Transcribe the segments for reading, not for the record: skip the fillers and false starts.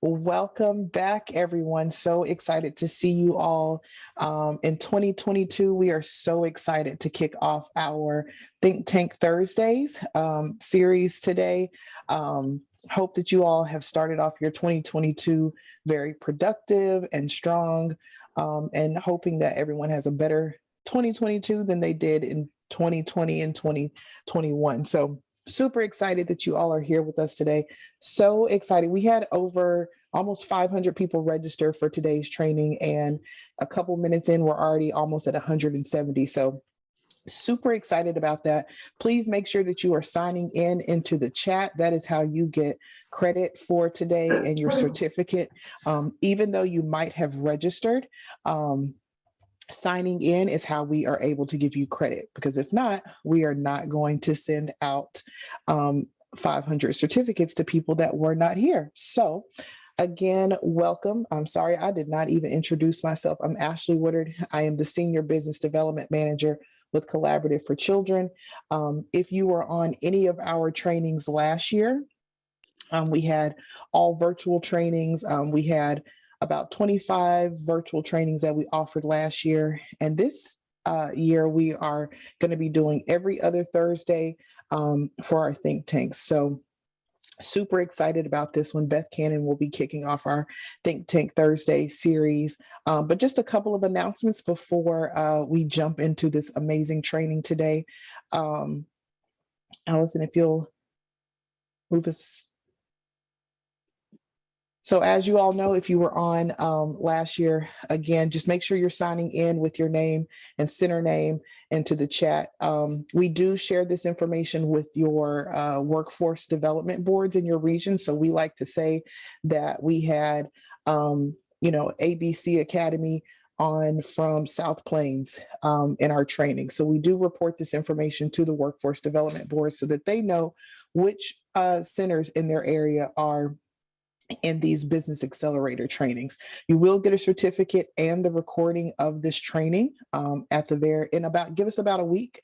Welcome back, everyone. So excited to see you all in 2022. We are so excited to kick off our Think Tank Thursdays series today. Hope that you all have started off your 2022 very productive and strong, and hoping that everyone has a better 2022 than they did in 2020 and 2021. So super excited that you all are here with us today. So excited. We had over almost 500 people register for today's training, and a couple minutes in, we're already almost at 170. So super excited about that. Please make sure that you are signing in into the chat. That is how you get credit for today and your certificate. Even though you might have registered, signing in is how we are able to give you credit, because if not, we are not going to send out 500 certificates to people that were not here. So again, welcome. I'm sorry, I did not even introduce myself. I'm Ashley Woodard. I am the Senior Business Development Manager with Collaborative for Children. If you were on any of our trainings last year, we had all virtual trainings. We had about 25 virtual trainings that we offered last year. And this year, we are going to be doing every other Thursday for our think tanks. So super excited about this one. Beth Cannon will be kicking off our Think Tank Thursday series. But just a couple of announcements before we jump into this amazing training today. Allison, if you'll move us. So as you all know, if you were on last year, again, just make sure you're signing in with your name and center name into the chat. We do share this information with your workforce development boards in your region. So we like to say that we had, ABC Academy on from South Plains in our training. So we do report this information to the workforce development board so that they know which centers in their area are in these business accelerator trainings. You will get a certificate and the recording of this training give us about a week.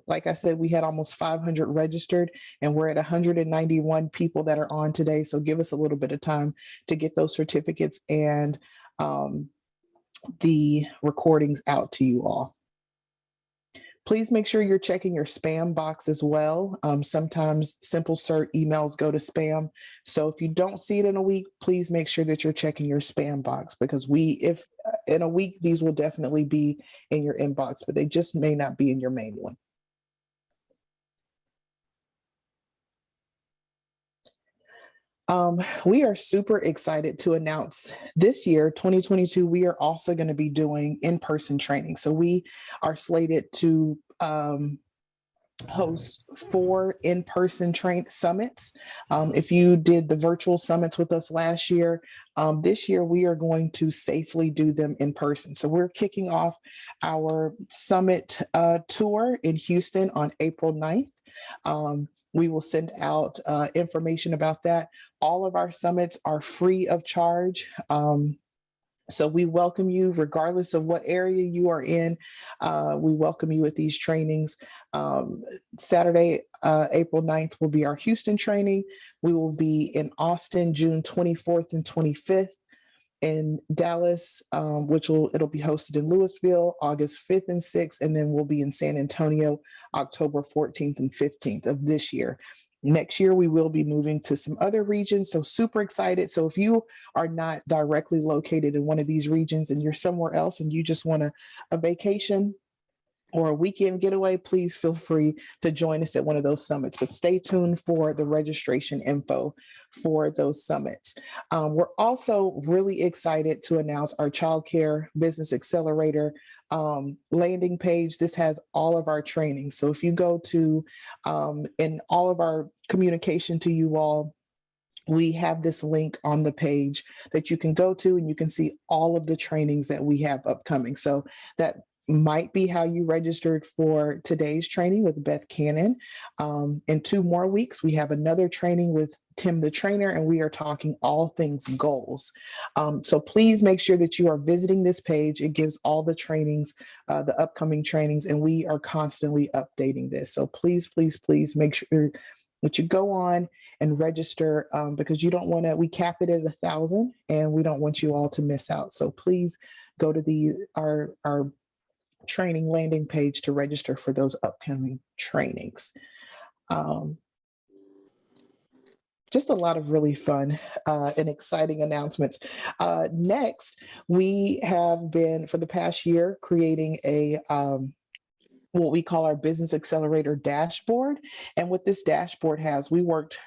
Like I said, we had almost 500 registered and we're at 191 people that are on today. So give us a little bit of time to get those certificates and the recordings out to you all. Please make sure you're checking your spam box as well. Sometimes Simple Cert emails go to spam. So if you don't see it in a week, please make sure that you're checking your spam box, because if in a week, these will definitely be in your inbox, but they just may not be in your main one. We are super excited to announce this year, 2022, we are also going to be doing in-person training. So we are slated to host 4 in-person summits. If you did the virtual summits with us last year, this year we are going to safely do them in person. So we're kicking off our summit tour in Houston on April 9th. We will send out information about that. All of our summits are free of charge. So we welcome you regardless of what area you are in. We welcome you at these trainings. Saturday, April 9th will be our Houston training. We will be in Austin, June 24th and 25th. In Dallas, it'll be hosted in Louisville, August 5th and 6th, and then we'll be in San Antonio, October 14th and 15th of this year. Next year, we will be moving to some other regions, so super excited. So if you are not directly located in one of these regions and you're somewhere else and you just want a vacation or a weekend getaway, please feel free to join us at one of those summits. But stay tuned for the registration info for those summits. We're also really excited to announce our Childcare Business Accelerator landing page. This has all of our training. So if you go to, in all of our communication to you all, we have this link on the page that you can go to and you can see all of the trainings that we have upcoming. So that might be how you registered for today's training with Beth Cannon. In 2 more weeks, we have another training with Tim the Trainer, and we are talking all things goals. So please make sure that you are visiting this page. It gives all the trainings, the upcoming trainings, and we are constantly updating this. So please, please, please make sure but you go on and register because you don't want to, we cap it at 1,000 and we don't want you all to miss out. So please go to our training landing page to register for those upcoming trainings. Just a lot of really fun and exciting announcements. Next, we have been, for the past year, creating a what we call our Business Accelerator dashboard. And what this dashboard has, we worked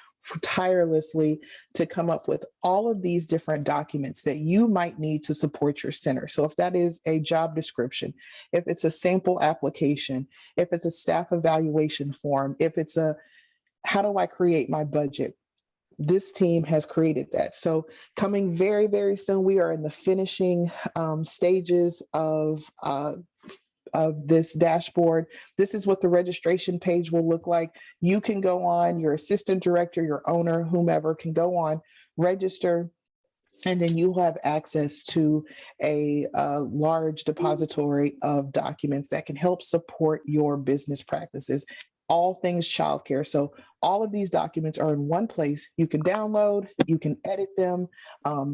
tirelessly to come up with all of these different documents that you might need to support your center. So if that is a job description, if it's a sample application, if it's a staff evaluation form, if it's a, how do I create my budget? This team has created that. So coming very, very soon, we are in the finishing stages of this dashboard. This is what the registration page will look like. You can go on, your assistant director, your owner, whomever can go on, register, and then you'll have access to a large depository of documents that can help support your business practices, all things childcare. So all of these documents are in one place. You can download, you can edit them,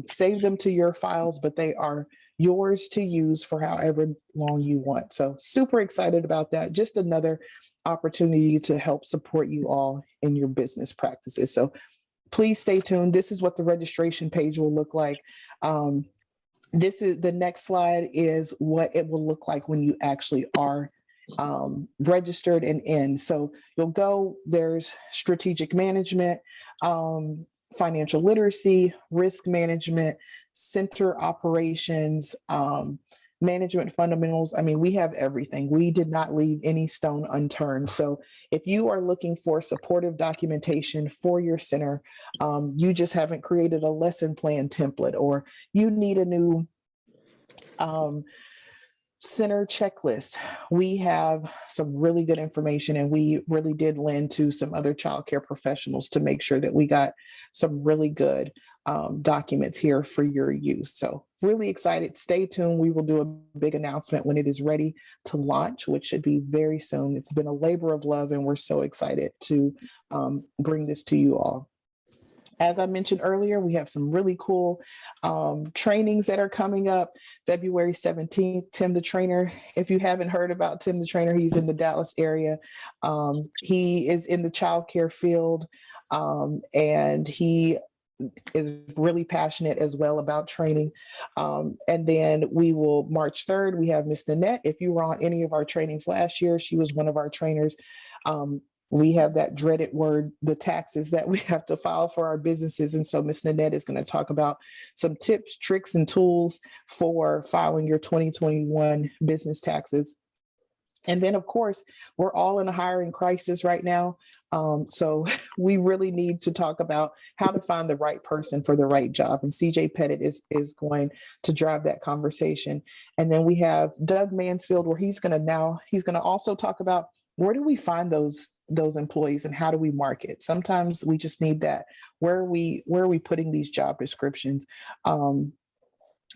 save them to your files, but they are yours to use for however long you want. So super excited about that. Just another opportunity to help support you all in your business practices. So please stay tuned. This is what the registration page will look like. This is the next slide is what it will look like when you actually are registered and in. So you'll go, there's strategic management, financial literacy, risk management, center operations, management fundamentals. I mean, we have everything. We did not leave any stone unturned. So if you are looking for supportive documentation for your center, you just haven't created a lesson plan template, or you need a new center checklist, we have some really good information, and we really did lend to some other childcare professionals to make sure that we got some really good documents here for your use. So really excited. Stay tuned. We will do a big announcement when it is ready to launch, which should be very soon. It's been a labor of love, and we're so excited to bring this to you all. As I mentioned earlier, we have some really cool trainings that are coming up. February 17th, Tim the Trainer. If you haven't heard about Tim the Trainer, he's in the Dallas area. He is in the childcare field, and he is really passionate as well about training. And then we will, March 3rd, we have Miss Nanette. If you were on any of our trainings last year, she was one of our trainers. We have that dreaded word, the taxes that we have to file for our businesses. And so Ms. Nanette is going to talk about some tips, tricks, and tools for filing your 2021 business taxes. And then, of course, we're all in a hiring crisis right now. So we really need to talk about how to find the right person for the right job. And CJ Pettit is going to drive that conversation. And then we have Doug Mansfield, where he's going to also talk about where do we find those employees and how do we market? Sometimes we just need that. Where are we putting these job descriptions?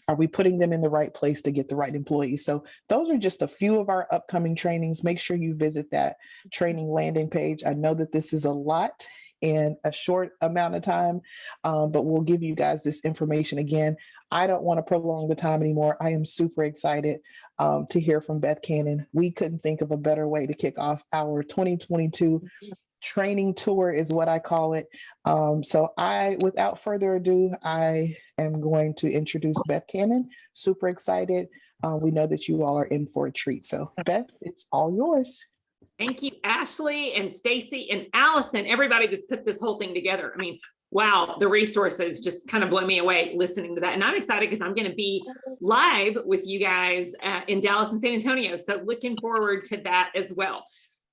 Are we putting them in the right place to get the right employees? So those are just a few of our upcoming trainings. Make sure you visit that training landing page. I know that this is a lot in a short amount of time, but we'll give you guys this information again. I don't want to prolong the time anymore. I am super excited to hear from Beth Cannon. We couldn't think of a better way to kick off our 2022 training tour, is what I call it. So without further ado, I am going to introduce Beth Cannon. Super excited. We know that you all are in for a treat. So Beth, it's all yours. Thank you, Ashley and Stacy and Allison, everybody that's put this whole thing together. I mean, wow, the resources just kind of blow me away listening to that. And I'm excited because I'm going to be live with you guys in Dallas and San Antonio. So looking forward to that as well.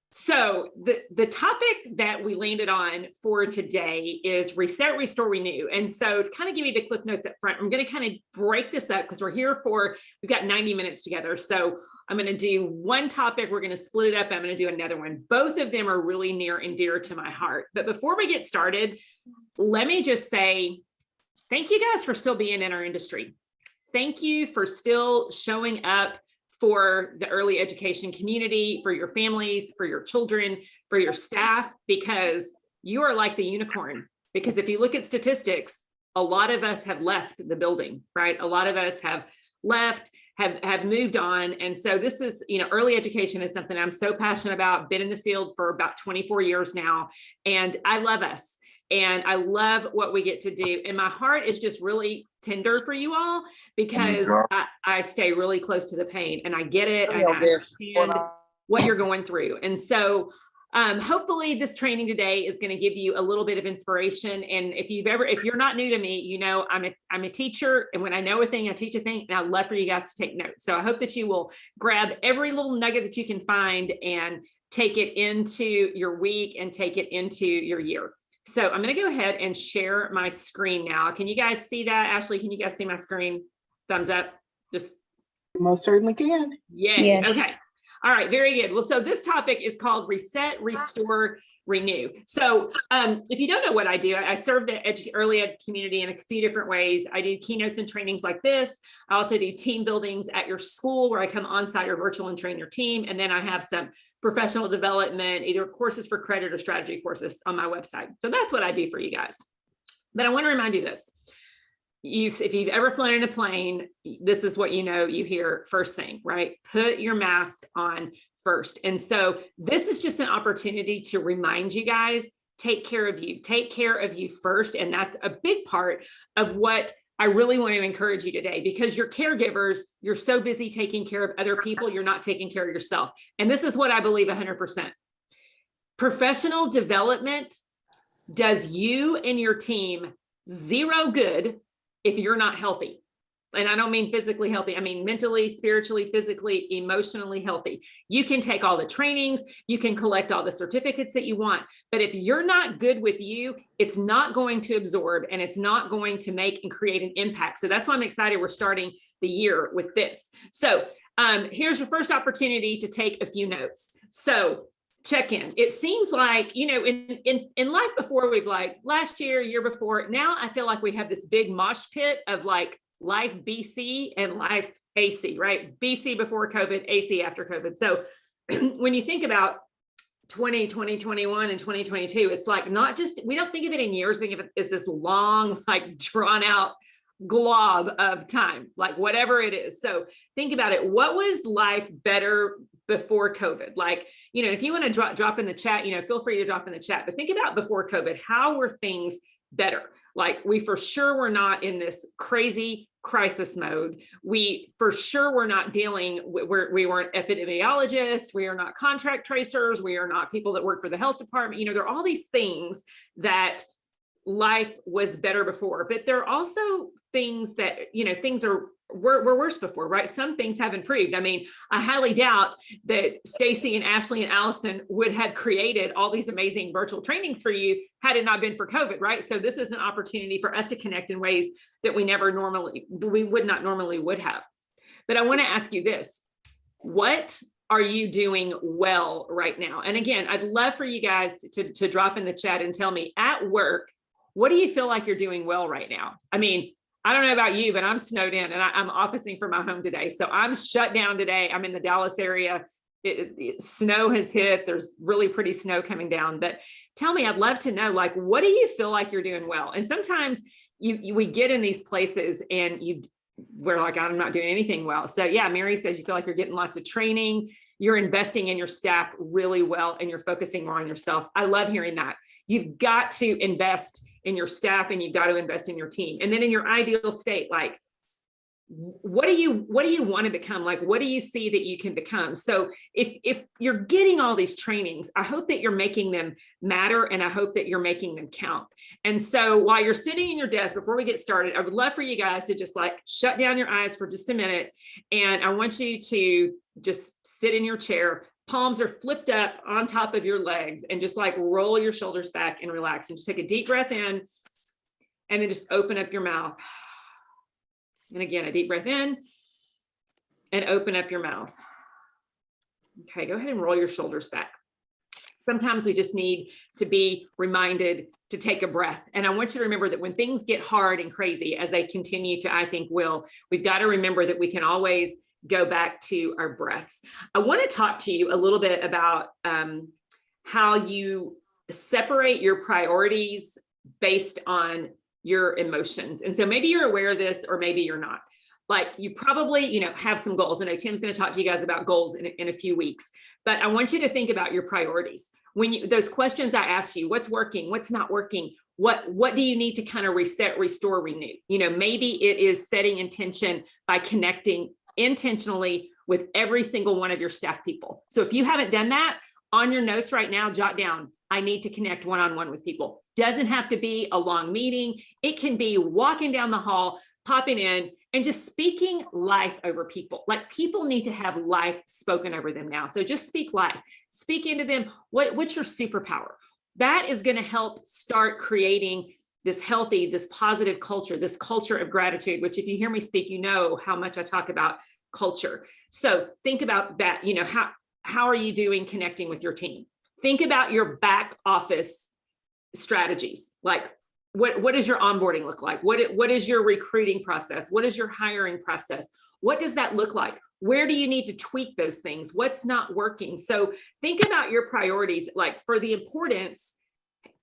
So the topic that we landed on for today is reset, restore, renew. And so to kind of give you the cliff notes up front, I'm going to kind of break this up because we've got 90 minutes together. So I'm going to do one topic. We're going to split it up. I'm going to do another one. Both of them are really near and dear to my heart. But before we get started, let me just say, thank you guys for still being in our industry. Thank you for still showing up for the early education community, for your families, for your children, for your staff, because you are like the unicorn, because if you look at statistics, a lot of us have left the building, right? A lot of us have left, have moved on. And so this is, early education is something I'm so passionate about, been in the field for about 24 years now. And I love us. And I love what we get to do. And my heart is just really tender for you all, because I stay really close to the pain, and I get it. And I understand what you're going through. And so hopefully this training today is going to give you a little bit of inspiration. And if you're not new to me, I'm a teacher, and when I know a thing, I teach a thing, and I'd love for you guys to take notes. So I hope that you will grab every little nugget that you can find and take it into your week and take it into your year. So I'm going to go ahead and share my screen now. Can you guys see that? Ashley, can you guys see my screen? Thumbs up. Just most certainly can. Yeah. Yes. Okay. All right. Very good. Well, so this topic is called Reset, Restore, Renew. So if you don't know what I do, I serve the early ed community in a few different ways. I do keynotes and trainings like this. I also do team buildings at your school, where I come on site or virtual and train your team. And then I have some professional development, either courses for credit or strategy courses on my website. So that's what I do for you guys. But I want to remind you this. If you've ever flown in a plane, this is what you hear first thing, right? Put your mask on first. And so this is just an opportunity to remind you guys, take care of you first. And that's a big part of what I really want to encourage you today, because your caregivers, you're so busy taking care of other people, you're not taking care of yourself. And this is what I believe 100%. Professional development does you and your team zero good if you're not healthy. And I don't mean physically healthy. I mean mentally, spiritually, physically, emotionally healthy. You can take all the trainings, you can collect all the certificates that you want, but if you're not good with you, it's not going to absorb, and it's not going to make and create an impact. So that's why I'm excited we're starting the year with this. So here's your first opportunity to take a few notes. So check in. It seems like, in life before, we've like last year before, now I feel like we have this big mosh pit of like life BC and life AC, right? BC before COVID, AC after COVID. So when you think about 2021 and 2022, it's like not just, we don't think of it in years, think of it as this long, like drawn out glob of time, like whatever it is. So think about it. What was life better before COVID? Like, if you want to drop in the chat, feel free to drop in the chat, but think about before COVID, how were things better? Like we for sure were not in this crazy crisis mode. We for sure were not dealing with, we weren't epidemiologists. We are not contract tracers. We are not people that work for the health department. There are all these things that life was better before, but there are also things that, things were worse before, right? Some things have improved. I mean, I highly doubt that Stacy and Ashley and Allison would have created all these amazing virtual trainings for you had it not been for COVID, right? So this is an opportunity for us to connect in ways that we would not normally would have. But I want to ask you this: what are you doing well right now? And again, I'd love for you guys to drop in the chat and tell me at work, what do you feel like you're doing well right now? I mean, I don't know about you, but I'm snowed in and I'm officing from my home today. So I'm shut down today. I'm in the Dallas area. Snow has hit. There's really pretty snow coming down. But tell me, I'd love to know, like, what do you feel like you're doing well? And sometimes we get in these places and we're like, I'm not doing anything well. So yeah, Mary says you feel like you're getting lots of training. You're investing in your staff really well, and you're focusing more on yourself. I love hearing that. You've got to invest in your staff, and you've got to invest in your team. And then in your ideal state, like, what do you want to become? Like, what do you see that you can become? So if you're getting all these trainings, I hope that you're making them matter, and I hope that you're making them count. And so while you're sitting in your desk, before we get started, I would love for you guys to just like shut down your eyes for just a minute. And I want you to just sit in your chair. Palms are flipped up on top of your legs, and just like roll your shoulders back and relax, and just take a deep breath in, and then just open up your mouth. And again, a deep breath in and open up your mouth. Okay, go ahead and roll your shoulders back. Sometimes we just need to be reminded to take a breath. And I want you to remember that when things get hard and crazy, as they continue to, I think will, we've got to remember that we can always go back to our breaths. I want to talk to you a little bit about how you separate your priorities based on your emotions. And so maybe you're aware of this, or maybe you're not. Like you probably, have some goals. I know Tim's going to talk to you guys about goals in a few weeks, but I want you to think about your priorities. When those questions I asked you, what's working, what's not working, what do you need to kind of reset, restore, renew? Maybe it is setting intention by connecting intentionally with every single one of your staff people. So if you haven't done that, on your notes right now, jot down, I need to connect one-on-one with people. Doesn't have to be a long meeting. It can be walking down the hall, popping in, and just speaking life over people. Like people need to have life spoken over them now. So just speak life, speak into them. What's your superpower? That is going to help start creating this healthy, this positive culture, this culture of gratitude, which if you hear me speak, you know how much I talk about culture. So think about that. How are you doing connecting with your team? Think about your back office strategies. Like what does your onboarding look like? What is your recruiting process? What is your hiring process? What does that look like? Where do you need to tweak those things? What's not working? So think about your priorities. Like for the importance,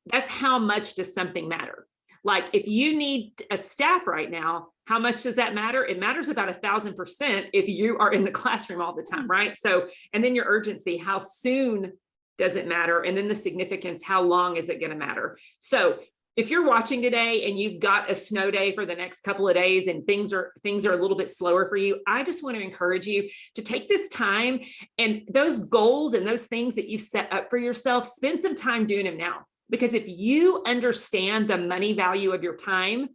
that's how much does something matter? Like if you need a staff right now, how much does that matter? It matters about 1,000% if you are in the classroom all the time, right? So, and then your urgency, how soon does it matter? And then the significance, how long is it going to matter? So if you're watching today and you've got a snow day for the next couple of days and things are a little bit slower for you, I just want to encourage you to take this time and those goals and those things that you've set up for yourself, spend some time doing them now. Because if you understand the money value of your time,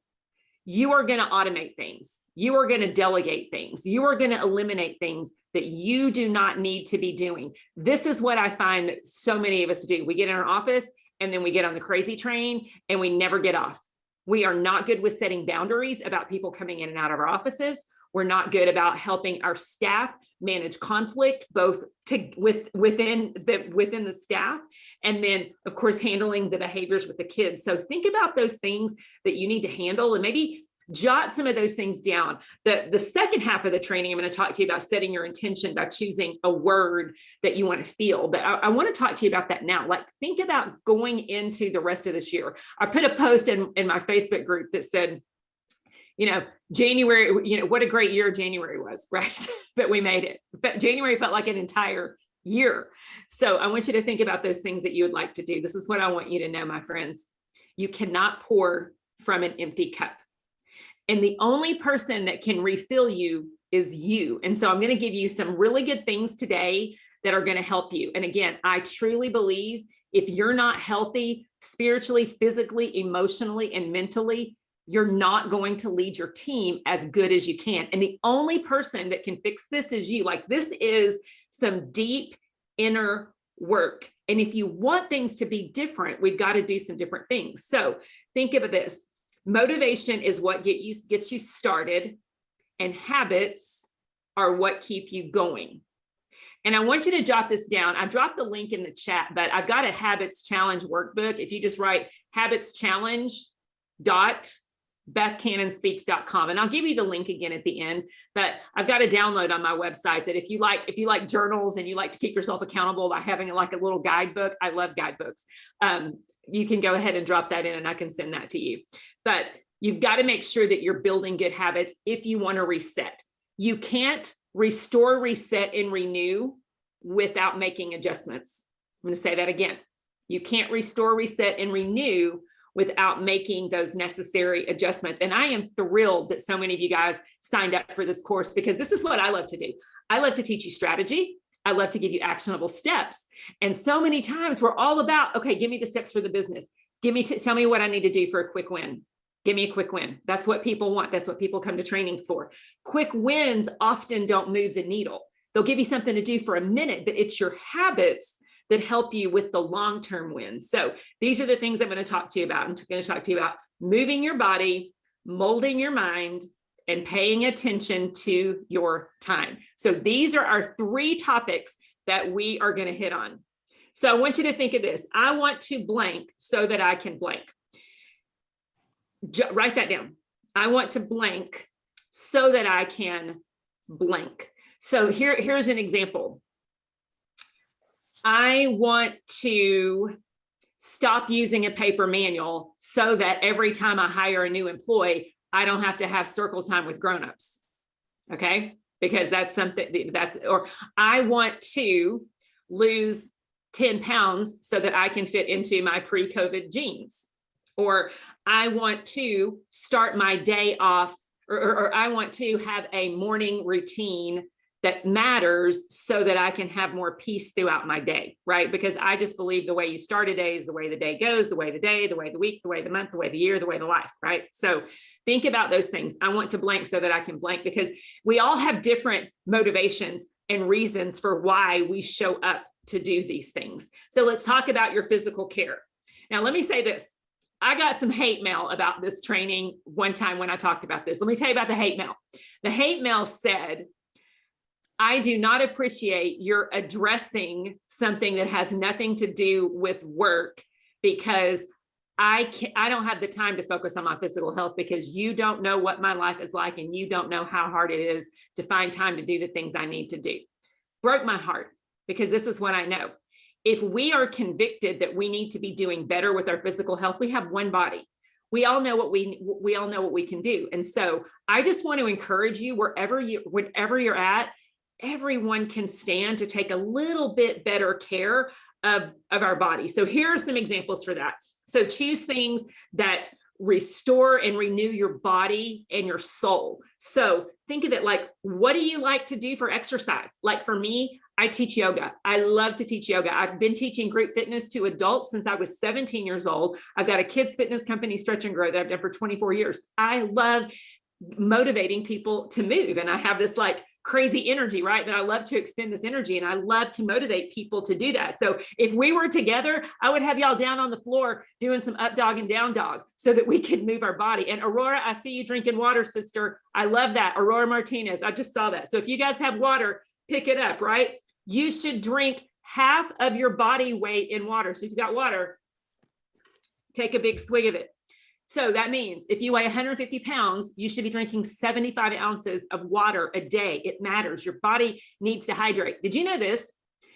you are going to automate things. You are going to delegate things. You are going to eliminate things that you do not need to be doing. This is what I find that so many of us do. We get in our office and then we get on the crazy train and we never get off. We are not good with setting boundaries about people coming in and out of our offices. We're not good about helping our staff manage conflict, both within the staff, and then of course, handling the behaviors with the kids. So think about those things that you need to handle and maybe jot some of those things down. The second half of the training, I'm going to talk to you about setting your intention by choosing a word that you want to feel. But I want to talk to you about that now. Like think about going into the rest of this year. I put a post in my Facebook group that said, January, what a great year January was, right? But we made it. But January felt like an entire year. So I want you to think about those things that you would like to do. This is what I want you to know, my friends. You cannot pour from an empty cup. And the only person that can refill you is you. And so I'm going to give you some really good things today that are going to help you. And again, I truly believe if you're not healthy spiritually, physically, emotionally, and mentally, you're not going to lead your team as good as you can. And the only person that can fix this is you. Like this is some deep inner work. And if you want things to be different, we've got to do some different things. So think of this. Motivation is what gets you started, and habits are what keep you going. And I want you to jot this down. I dropped the link in the chat, but I've got a habits challenge workbook. If you just write habitschallenge.bethcannonspeaks.com, and I'll give you the link again at the end, but I've got a download on my website that if you like journals and you like to keep yourself accountable by having like a little guidebook, I love guidebooks. You can go ahead and drop that in and I can send that to you. But you've got to make sure that you're building good habits if you want to reset. You can't restore, reset, and renew without making adjustments. I'm going to say that again. You can't restore, reset, and renew without making those necessary adjustments. And I am thrilled that so many of you guys signed up for this course because this is what I love to do. I love to teach you strategy. I love to give you actionable steps. And so many times we're all about, okay, give me the steps for the business. Tell me what I need to do for a quick win. Give me a quick win. That's what people want. That's what people come to trainings for. Quick wins often don't move the needle. They'll give you something to do for a minute, but it's your habits that help you with the long-term wins. So these are the things I'm going to talk to you about. I'm going to talk to you about moving your body, molding your mind, and paying attention to your time. So these are our 3 topics that we are going to hit on. So I want you to think of this. I want to blank so that I can blank. Write that down. I want to blank so that I can blank. So here's an example. I want to stop using a paper manual so that every time I hire a new employee, I don't have to have circle time with grownups. Okay. Because that's something or I want to lose 10 pounds so that I can fit into my pre-COVID jeans, or I want to start my day off, or I want to have a morning routine that matters so that I can have more peace throughout my day, right? Because I just believe the way you start a day is the way the day goes, the way the day, the way the week, the way the month, the way the year, the way the life, right? So think about those things. I want to blank so that I can blank, because we all have different motivations and reasons for why we show up to do these things. So let's talk about your physical care. Now, let me say this. I got some hate mail about this training one time when I talked about this. Let me tell you about the hate mail. The hate mail said, I do not appreciate your addressing something that has nothing to do with work, because I don't have the time to focus on my physical health, because you don't know what my life is like, and you don't know how hard it is to find time to do the things I need to do. Broke my heart, because this is what I know. If we are convicted that we need to be doing better with our physical health, we have one body. We all know what we all know what we can do. And so I just want to encourage you, wherever you're at, everyone can stand to take a little bit better care of our body. So here are some examples for that. So choose things that restore and renew your body and your soul. So think of it like, what do you like to do for exercise? Like for me, I teach yoga. I love to teach yoga. I've been teaching group fitness to adults since I was 17 years old. I've got a kids fitness company, Stretch and Grow, that I've done for 24 years. I love motivating people to move. And I have this like crazy energy, right? That I love to expend this energy, and I love to motivate people to do that. So if we were together, I would have y'all down on the floor doing some up dog and down dog so that we could move our body. And Aurora, I see you drinking water, sister. I love that. Aurora Martinez, I just saw that. So if you guys have water, pick it up, right? You should drink half of your body weight in water. So if you got water, take a big swig of it. So that means if you weigh 150 pounds, you should be drinking 75 ounces of water a day. It matters. Your body needs to hydrate. Did you know this?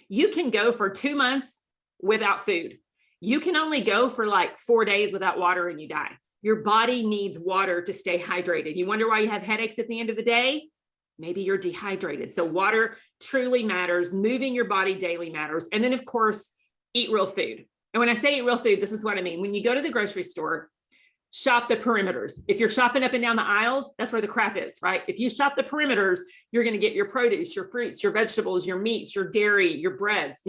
You can go for 2 months without food. You can only go for like 4 days without water and you die. Your body needs water to stay hydrated. You wonder why you have headaches at the end of the day? Maybe you're dehydrated. So water truly matters. Moving your body daily matters. And then of course, eat real food. And when I say eat real food, this is what I mean. When you go to the grocery store, shop the perimeters. If you're shopping up and down the aisles, that's where the crap is, right? If you shop the perimeters, you're going to get your produce, your fruits, your vegetables, your meats, your dairy, your breads,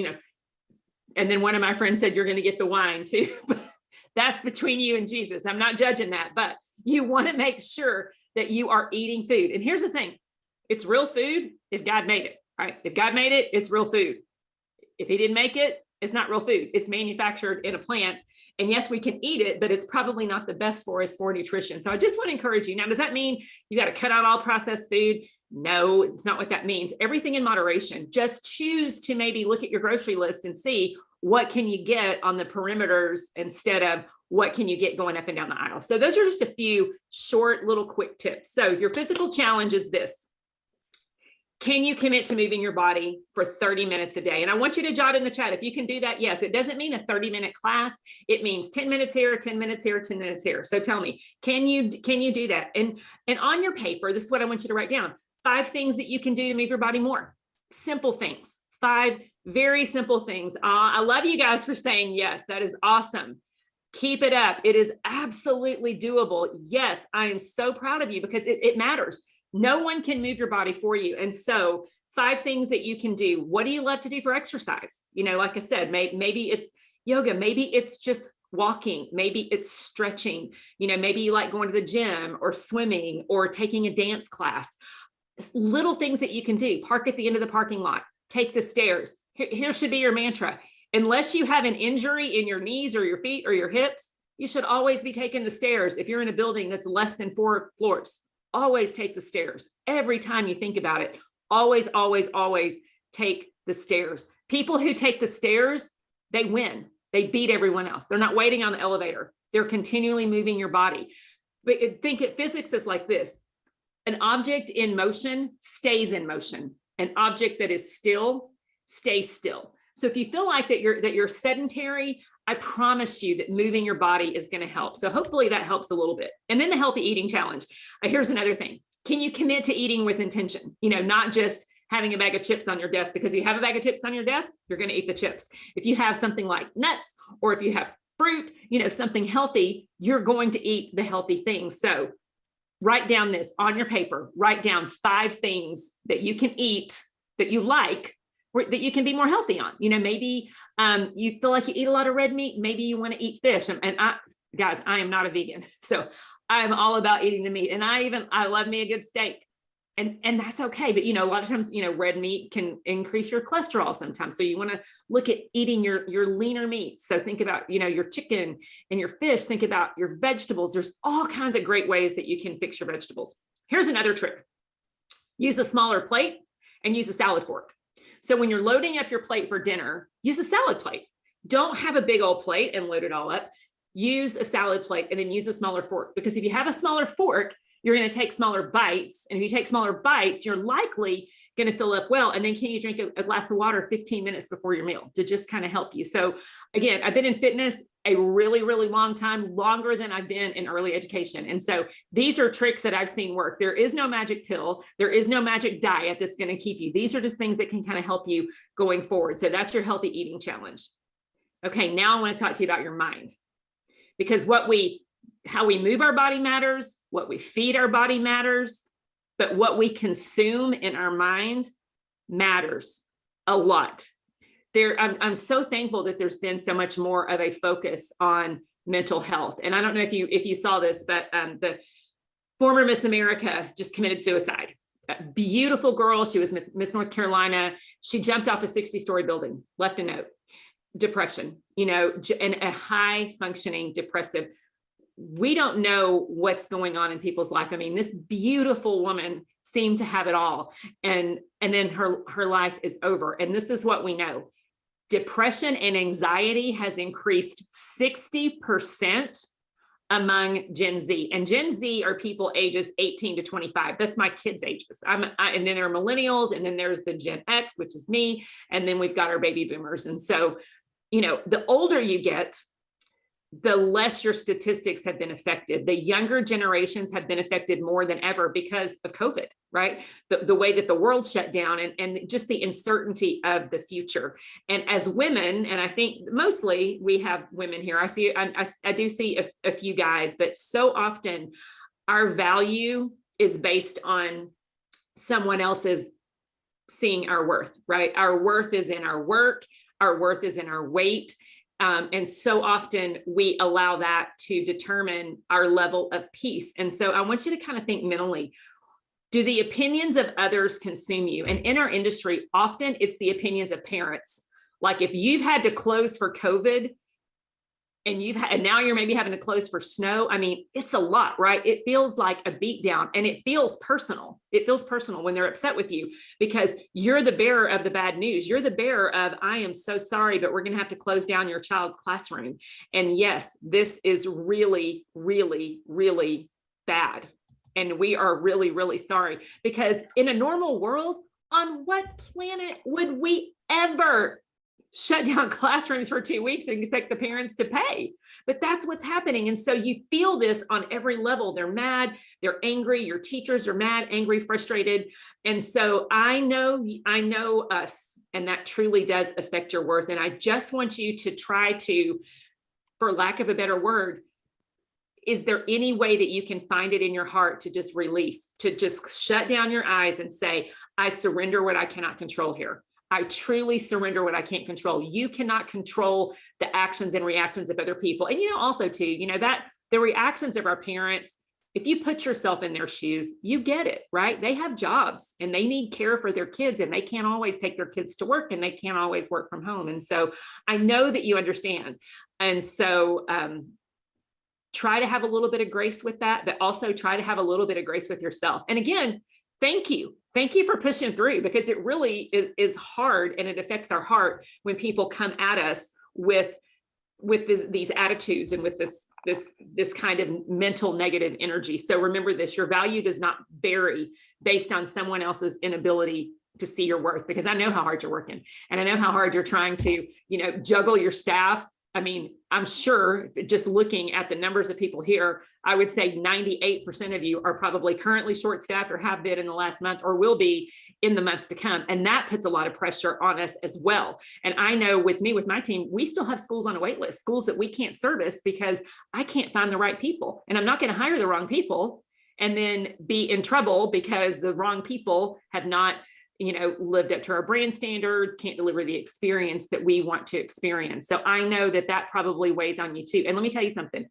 and then one of my friends said, you're going to get the wine too. That's between you and Jesus. I'm not judging that, but you want to make sure that you are eating food. And here's the thing. It's real food if God made it, right? If God made it, it's real food. If he didn't make it, it's not real food. It's manufactured in a plant. And yes, we can eat it, but it's probably not the best for us for nutrition. So I just want to encourage you. Now, does that mean you got to cut out all processed food? No, it's not what that means. Everything in moderation. Just choose to maybe look at your grocery list and see what can you get on the perimeters instead of what can you get going up and down the aisle. So those are just a few short little quick tips. So your physical challenge is this. Can you commit to moving your body for 30 minutes a day? And I want you to jot in the chat if you can do that. Yes, it doesn't mean a 30-minute class. It means 10 minutes here, 10 minutes here, 10 minutes here. So tell me, can you do that? And on your paper, this is what I want you to write down. 5 things that you can do to move your body more. Simple things. 5 very simple things. I love you guys for saying yes. That is awesome. Keep it up. It is absolutely doable. Yes, I am so proud of you because it matters. No one can move your body for you. And so 5 things that you can do. What do you love to do for exercise? Like I said, maybe it's yoga, maybe it's just walking, maybe it's stretching, maybe you like going to the gym or swimming or taking a dance class. Little things that you can do. Park at the end of the parking lot, take the stairs. Here should be your mantra. Unless you have an injury in your knees or your feet or your hips, you should always be taking the stairs. If you're in a building that's less than 4 floors, always take the stairs. Every time you think about it, always, always, always take the stairs. People who take the stairs, they win. They beat everyone else. They're not waiting on the elevator. They're continually moving your body. But think of physics is like this. An object in motion stays in motion. An object that is still stays still. So if you feel like that you're sedentary, I promise you that moving your body is going to help. So hopefully that helps a little bit. And then the healthy eating challenge. Here's another thing. Can you commit to eating with intention? Not just having a bag of chips on your desk, because you have a bag of chips on your desk, you're going to eat the chips. If you have something like nuts, or if you have fruit, something healthy, you're going to eat the healthy things. So write down this on your paper, write down 5 things that you can eat that you like, or that you can be more healthy on. Maybe you feel like you eat a lot of red meat. Maybe you want to eat fish. And guys, I am not a vegan. So I'm all about eating the meat. And I love me a good steak. And that's okay. But, a lot of times, red meat can increase your cholesterol sometimes. So you want to look at eating your leaner meats. So think about, your chicken and your fish, think about your vegetables. There's all kinds of great ways that you can fix your vegetables. Here's another trick. Use a smaller plate and use a salad fork. So when you're loading up your plate for dinner, use a salad plate. Don't have a big old plate and load it all up. Use a salad plate and then use a smaller fork. Because if you have a smaller fork, you're going to take smaller bites. And if you take smaller bites, you're likely going to fill up well. And then can you drink a glass of water 15 minutes before your meal to just kind of help you? So again, I've been in fitness a really, really long time, longer than I've been in early education. And so these are tricks that I've seen work. There is no magic pill. There is no magic diet that's going to keep you. These are just things that can kind of help you going forward. So that's your healthy eating challenge. Okay, now I want to talk to you about your mind, because how we move our body matters, what we feed our body matters, but what we consume in our mind matters a lot. I'm so thankful that there's been so much more of a focus on mental health. And I don't know if you saw this, but the former Miss America just committed suicide. A beautiful girl. She was Miss North Carolina. She jumped off a 60-story building, left a note. Depression, and a high functioning depressive. We don't know what's going on in people's life. I mean, this beautiful woman seemed to have it all. And then her life is over. And this is what we know. Depression and anxiety has increased 60% among Gen Z. And Gen Z are people ages 18 to 25. That's my kids' ages. And then there are millennials, and then there's the Gen X, which is me. And then we've got our baby boomers. And so, the older you get, the less your statistics have been affected. The younger generations have been affected more than ever because of COVID, right? The way that the world shut down and just the uncertainty of the future. And as women, and I think mostly we have women here, I do see a few guys, but so often our value is based on someone else's seeing our worth, right? Our worth is in our work. Our worth is in our weight. And so often we allow that to determine our level of peace. And so I want you to kind of think mentally, do the opinions of others consume you? And in our industry, often it's the opinions of parents. Like if you've had to close for COVID and now you're maybe having to close for snow. I mean, it's a lot, right? It feels like a beat down, and it feels personal. It feels personal when they're upset with you because you're the bearer of the bad news. You're the bearer of, I am so sorry, but we're going to have to close down your child's classroom. And yes, this is really, really, really bad. And we are really, really sorry, because in a normal world, on what planet would we ever shut down classrooms for 2 weeks and expect the parents to pay? But that's what's happening. And so you feel this on every level. They're mad, they're angry, your teachers are mad, angry, frustrated. And so I know us, and that truly does affect your worth. And I just want you to try to, for lack of a better word, is there any way that you can find it in your heart to just release, to just shut down your eyes and say, I surrender what I cannot control here. I truly surrender what I can't control. You cannot control the actions and reactions of other people. And, also too, that the reactions of our parents, if you put yourself in their shoes, you get it, right? They have jobs and they need care for their kids, and they can't always take their kids to work, and they can't always work from home. And so I know that you understand. And so, try to have a little bit of grace with that, but also try to have a little bit of grace with yourself. And again, thank you. Thank you for pushing through, because it really is hard, and it affects our heart when people come at us with these attitudes and with this kind of mental negative energy. So remember this, your value does not vary based on someone else's inability to see your worth, because I know how hard you're working, and I know how hard you're trying to, juggle your staff. I mean, I'm sure just looking at the numbers of people here, I would say 98% of you are probably currently short-staffed or have been in the last month or will be in the months to come. And that puts a lot of pressure on us as well. And I know with my team, we still have schools on a wait list, schools that we can't service because I can't find the right people. And I'm not going to hire the wrong people and then be in trouble because the wrong people have not lived up to our brand standards, can't deliver the experience that we want to experience. So I know that probably weighs on you too. And let me tell you something,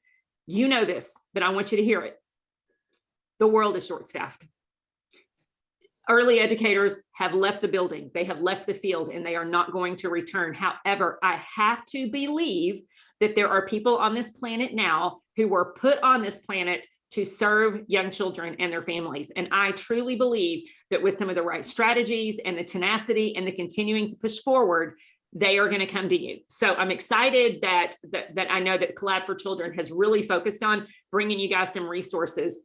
you know this, but I want you to hear it. The world is short-staffed. Early educators have left the building, they have left the field, and they are not going to return. However, I have to believe that there are people on this planet now who were put on this planet to serve young children and their families. And I truly believe that with some of the right strategies and the tenacity and the continuing to push forward, they are going to come to you. So I'm excited that I know that Collab for Children has really focused on bringing you guys some resources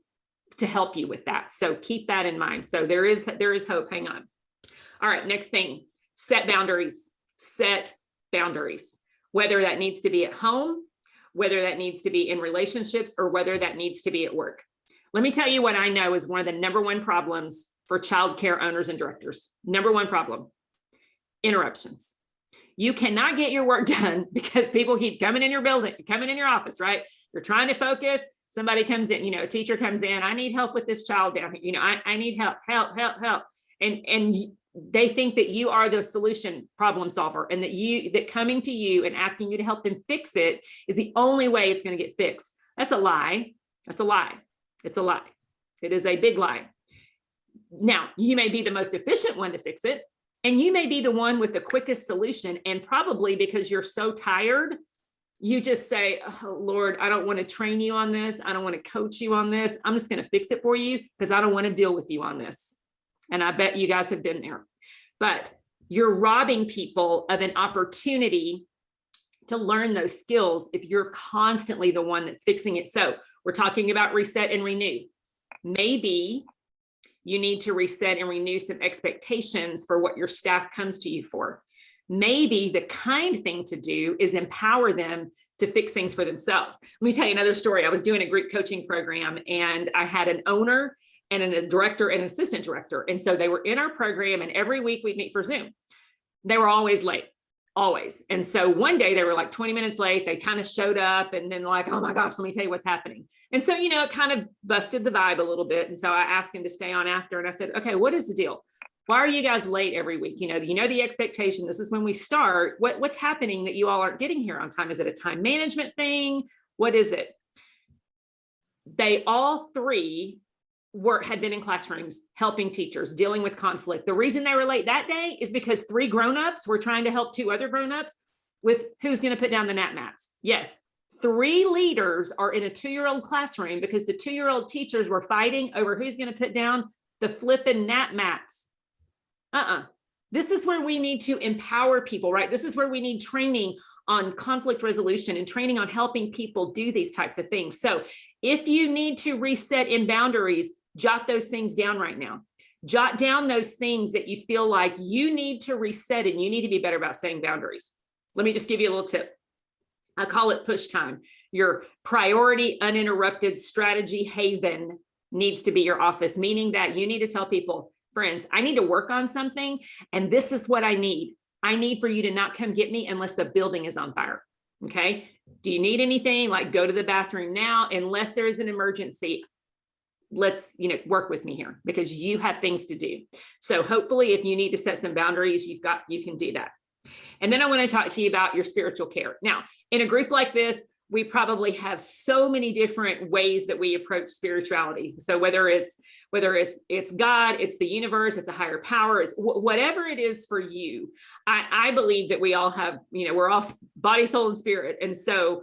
to help you with that. So keep that in mind. So there is hope. Hang on. All right, next thing, set boundaries. Set boundaries, whether that needs to be at home, whether that needs to be in relationships, or whether that needs to be at work. Let me tell you what I know is one of the number one problems for childcare owners and directors. Number one problem, interruptions. You cannot get your work done because people keep coming in your building, coming in your office, right? You're trying to focus. Somebody comes in, a teacher comes in, I need help with this child down here. I need help. And they think that you are the solution problem solver, and that coming to you and asking you to help them fix it is the only way it's going to get fixed. That's a lie. That's a lie. It's a lie. It is a big lie. Now, you may be the most efficient one to fix it, and you may be the one with the quickest solution. And probably because you're so tired, you just say, oh, Lord, I don't want to train you on this. I don't want to coach you on this. I'm just going to fix it for you because I don't want to deal with you on this. And I bet you guys have been there. But you're robbing people of an opportunity to learn those skills if you're constantly the one that's fixing it. So we're talking about reset and renew. Maybe you need to reset and renew some expectations for what your staff comes to you for. Maybe the kind thing to do is empower them to fix things for themselves. Let me tell you another story. I was doing a group coaching program, and I had an owner and a director and an assistant director. And so they were in our program, and every week we'd meet for Zoom. They were always late, always. And so one day they were like 20 minutes late. They kind of showed up and then like, oh my gosh, let me tell you what's happening. And so, it kind of busted the vibe a little bit. And so I asked him to stay on after, and I said, okay, what is the deal? Why are you guys late every week? The expectation, this is when we start. What's happening that you all aren't getting here on time? Is it a time management thing? What is it? They all three had been in classrooms helping teachers, dealing with conflict. The reason they were late that day is because 3 grown-ups were trying to help 2 other grown-ups with who's going to put down the nap mats. Yes, 3 leaders are in a 2-year-old classroom because the 2-year-old teachers were fighting over who's going to put down the flipping nap mats. This is where we need to empower people, right? This is where we need training on conflict resolution and training on helping people do these types of things. So if you need to reset in boundaries, jot those things down right now. Jot down those things that you feel like you need to reset, and you need to be better about setting boundaries. Let me just give you a little tip. I call it push time. Your priority uninterrupted strategy haven needs to be your office, meaning that you need to tell people, friends, I need to work on something, and this is what I need. I need for you to not come get me unless the building is on fire. Okay. Do you need anything? Like, go to the bathroom now, unless there is an emergency. Let's, work with me here because you have things to do. So hopefully if you need to set some boundaries, you can do that. And then I want to talk to you about your spiritual care. Now, in a group like this, we probably have so many different ways that we approach spirituality. So whether it's God, it's the universe, it's a higher power, it's whatever it is for you. I believe that we all have, we're all body, soul, and spirit. And so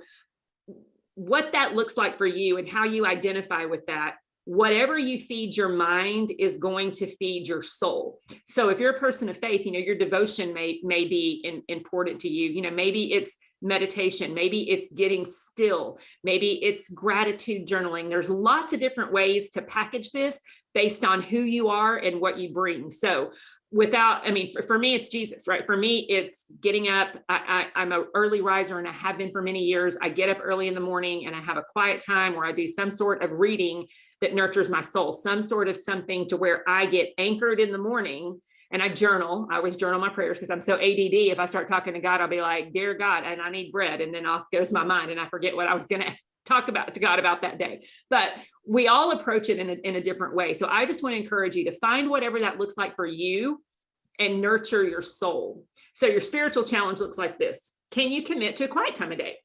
what that looks like for you and how you identify with that, whatever you feed your mind is going to feed your soul. So if you're a person of faith, your devotion may be important to you. Maybe it's meditation, maybe it's getting still, maybe it's gratitude journaling. There's lots of different ways to package this based on who you are and what you bring. So without, I mean, for me, it's Jesus, right? For me, it's getting up. I'm an early riser and I have been for many years. I get up early in the morning and I have a quiet time where I do some sort of reading that nurtures my soul, some sort of something to where I get anchored in the morning. And I journal. I always journal my prayers because I'm so ADD. If I start talking to God, I'll be like, dear God, and I need bread. And then off goes my mind and I forget what I was going to talk about to God about that day. But we all approach it in a different way. So I just want to encourage you to find whatever that looks like for you and nurture your soul. So your spiritual challenge looks like this. Can you commit to a quiet time a day?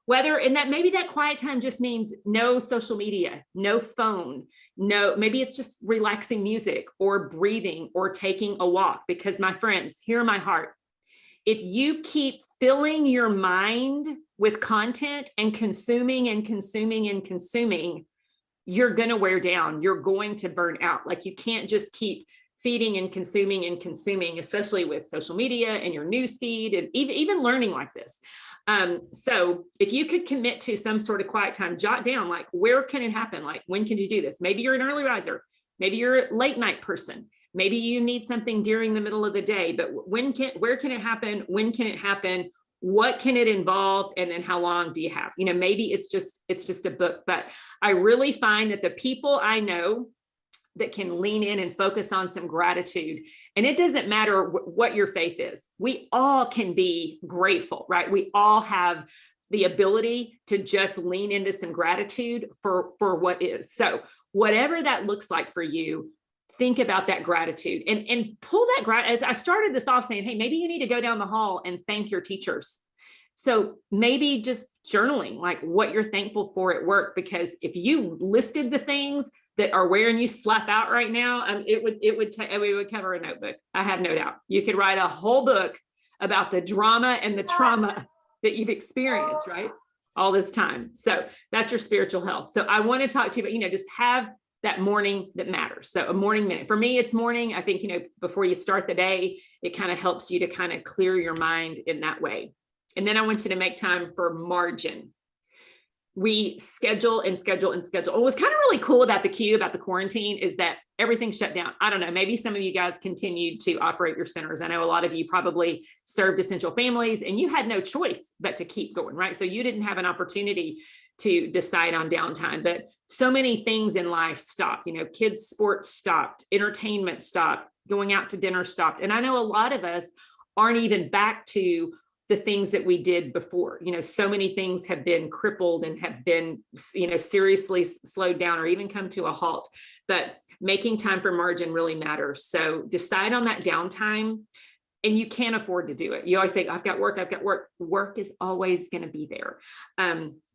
Whether, and that maybe that quiet time just means no social media, no phone, no, maybe it's just relaxing music or breathing or taking a walk. Because my friends, hear my heart. If you keep filling your mind with content and consuming and consuming and consuming, you're going to wear down. You're going to burn out. Like you can't just keep feeding and consuming, especially with social media and your news feed and even learning like this. So if you could commit to some sort of quiet time, jot down, like, where can it happen? Like, when can you do this? Maybe you're an early riser. Maybe you're a late night person. Maybe you need something during the middle of the day, but where can it happen? When can it happen? What can it involve? And then how long do you have? You know, maybe it's just a book, but I really find that the people I know that can lean in and focus on some gratitude, and it doesn't matter what your faith is. We all can be grateful, right? We all have the ability to just lean into some gratitude for what is. So whatever that looks like for you, think about that gratitude and pull that gratitude. As I started this off saying, hey, maybe you need to go down the hall and thank your teachers. So maybe just journaling, like what you're thankful for at work, because if you listed the things that are wearing you slap out right now, we would cover a notebook. I have no doubt. You could write a whole book about the drama and the trauma that you've experienced, right? All this time. So that's your spiritual health. So I want to talk to you about, just have that morning that matters. So a morning minute. For me, it's morning. I think, before you start the day, it kind of helps you to kind of clear your mind in that way. And then I want you to make time for margin. We schedule and schedule and schedule. What was kind of really cool about the quarantine is that everything shut down. I don't know, maybe some of you guys continued to operate your centers. I know a lot of you probably served essential families and you had no choice but to keep going, right? So you didn't have an opportunity to decide on downtime, but so many things in life stopped. Kids' sports stopped, entertainment stopped, going out to dinner stopped. And I know a lot of us aren't even back to the things that we did before. So many things have been crippled and have been, seriously slowed down or even come to a halt. But making time for margin really matters. So decide on that downtime, and you can't afford to do it. You always say, I've got work. Work is always going to be there.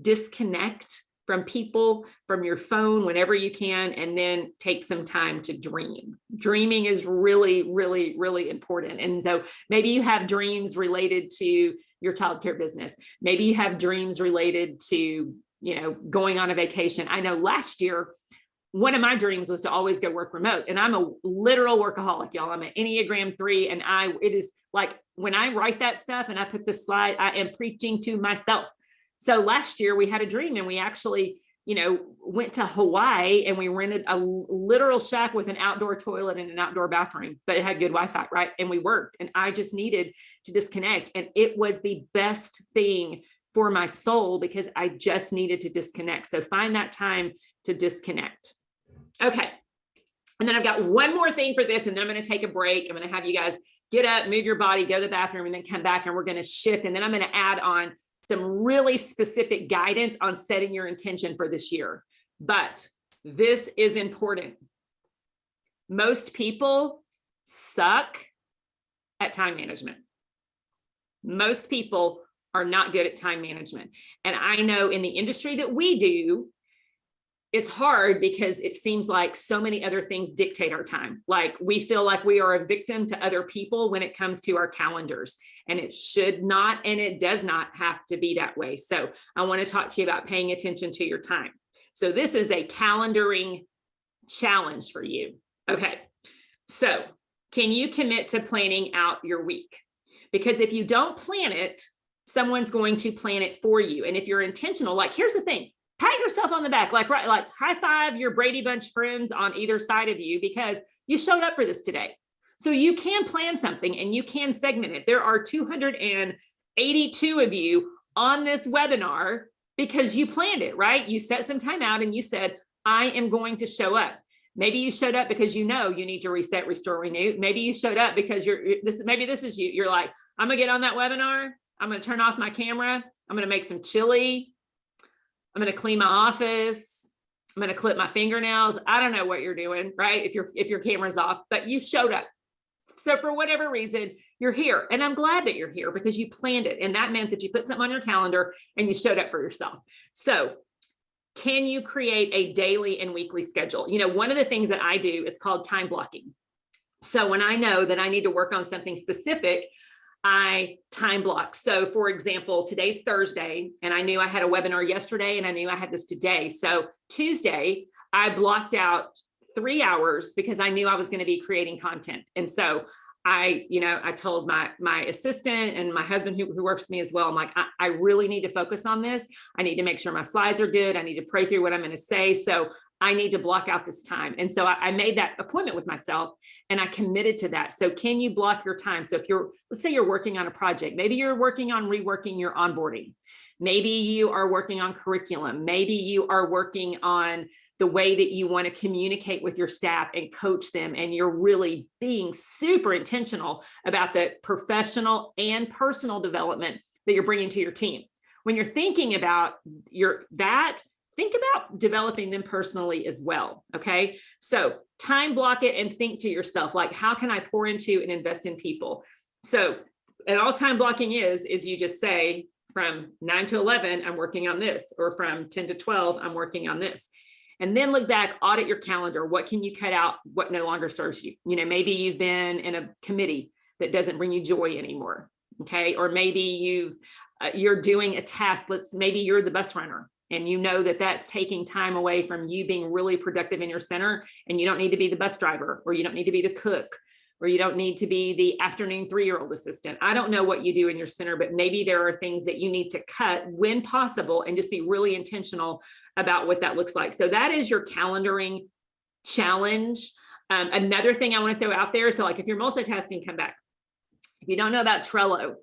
Disconnect from people, from your phone whenever you can, and then take some time to dream. Dreaming is really, really, really important. And so maybe you have dreams related to your childcare business. Maybe you have dreams related to, going on a vacation. I know last year, one of my dreams was to always go work remote. And I'm a literal workaholic, y'all. I'm an Enneagram 3. And it is like, when I write that stuff and I put this slide, I am preaching to myself. So last year we had a dream and we actually, went to Hawaii and we rented a literal shack with an outdoor toilet and an outdoor bathroom, but it had good Wi-Fi, right? And we worked, and I just needed to disconnect. And it was the best thing for my soul because I just needed to disconnect. So find that time to disconnect. Okay. And then I've got one more thing for this, and then I'm going to take a break. I'm going to have you guys get up, move your body, go to the bathroom, and then come back, and we're going to shift. And then I'm going to add on some really specific guidance on setting your intention for this year. But this is important. Most people suck at time management. Most people are not good at time management. And I know in the industry that we do, it's hard because it seems like so many other things dictate our time. Like we feel like we are a victim to other people when it comes to our calendars, and it should not, and it does not have to be that way. So I want to talk to you about paying attention to your time. So this is a calendaring challenge for you. Okay. So can you commit to planning out your week? Because if you don't plan it, someone's going to plan it for you. And if you're intentional, like, here's the thing, pat yourself on the back, like high five your Brady Bunch friends on either side of you because you showed up for this today. So you can plan something and you can segment it. There are 282 of you on this webinar because you planned it, right? You set some time out and you said, I am going to show up. Maybe you showed up because you know you need to reset, restore, renew. Maybe you showed up because maybe this is you. You're like, I'm gonna get on that webinar. I'm gonna turn off my camera. I'm gonna make some chili. I'm gonna clean my office. I'm gonna clip my fingernails. I don't know what you're doing, right? If your camera's off, but you showed up. So for whatever reason, you're here. And I'm glad that you're here because you planned it. And that meant that you put something on your calendar and you showed up for yourself. So can you create a daily and weekly schedule? You know, one of the things that I do, it's called time blocking. So when I know that I need to work on something specific, I time block. So for example, today's Thursday, and I knew I had a webinar yesterday and I knew I had this today. So Tuesday, I blocked out 3 hours because I knew I was going to be creating content. And so I told my assistant and my husband who works with me as well, I'm like, I really need to focus on this. I need to make sure my slides are good. I need to pray through what I'm going to say. So I need to block out this time. And so I made that appointment with myself and I committed to that. So can you block your time? So if let's say you're working on a project, maybe you're working on reworking your onboarding. Maybe you are working on curriculum. Maybe you are working on the way that you want to communicate with your staff and coach them. And you're really being super intentional about the professional and personal development that you're bringing to your team. When you're thinking about think about developing them personally as well. Okay. So time block it and think to yourself, like, how can I pour into and invest in people? So and all time blocking is you just say from 9 to 11, I'm working on this, or from 10 to 12, I'm working on this. And then look back, audit your calendar. What can you cut out? What no longer serves you? You know, maybe you've been in a committee that doesn't bring you joy anymore. Okay. Or maybe you're doing a task. Maybe you're the bus runner and you know that that's taking time away from you being really productive in your center, and you don't need to be the bus driver, or you don't need to be the cook, or you don't need to be the afternoon 3-year-old assistant. I don't know what you do in your center, but maybe there are things that you need to cut when possible and just be really intentional about what that looks like. So that is your calendaring challenge. Another thing I want to throw out there. So like if you're multitasking, come back. If you don't know about Trello,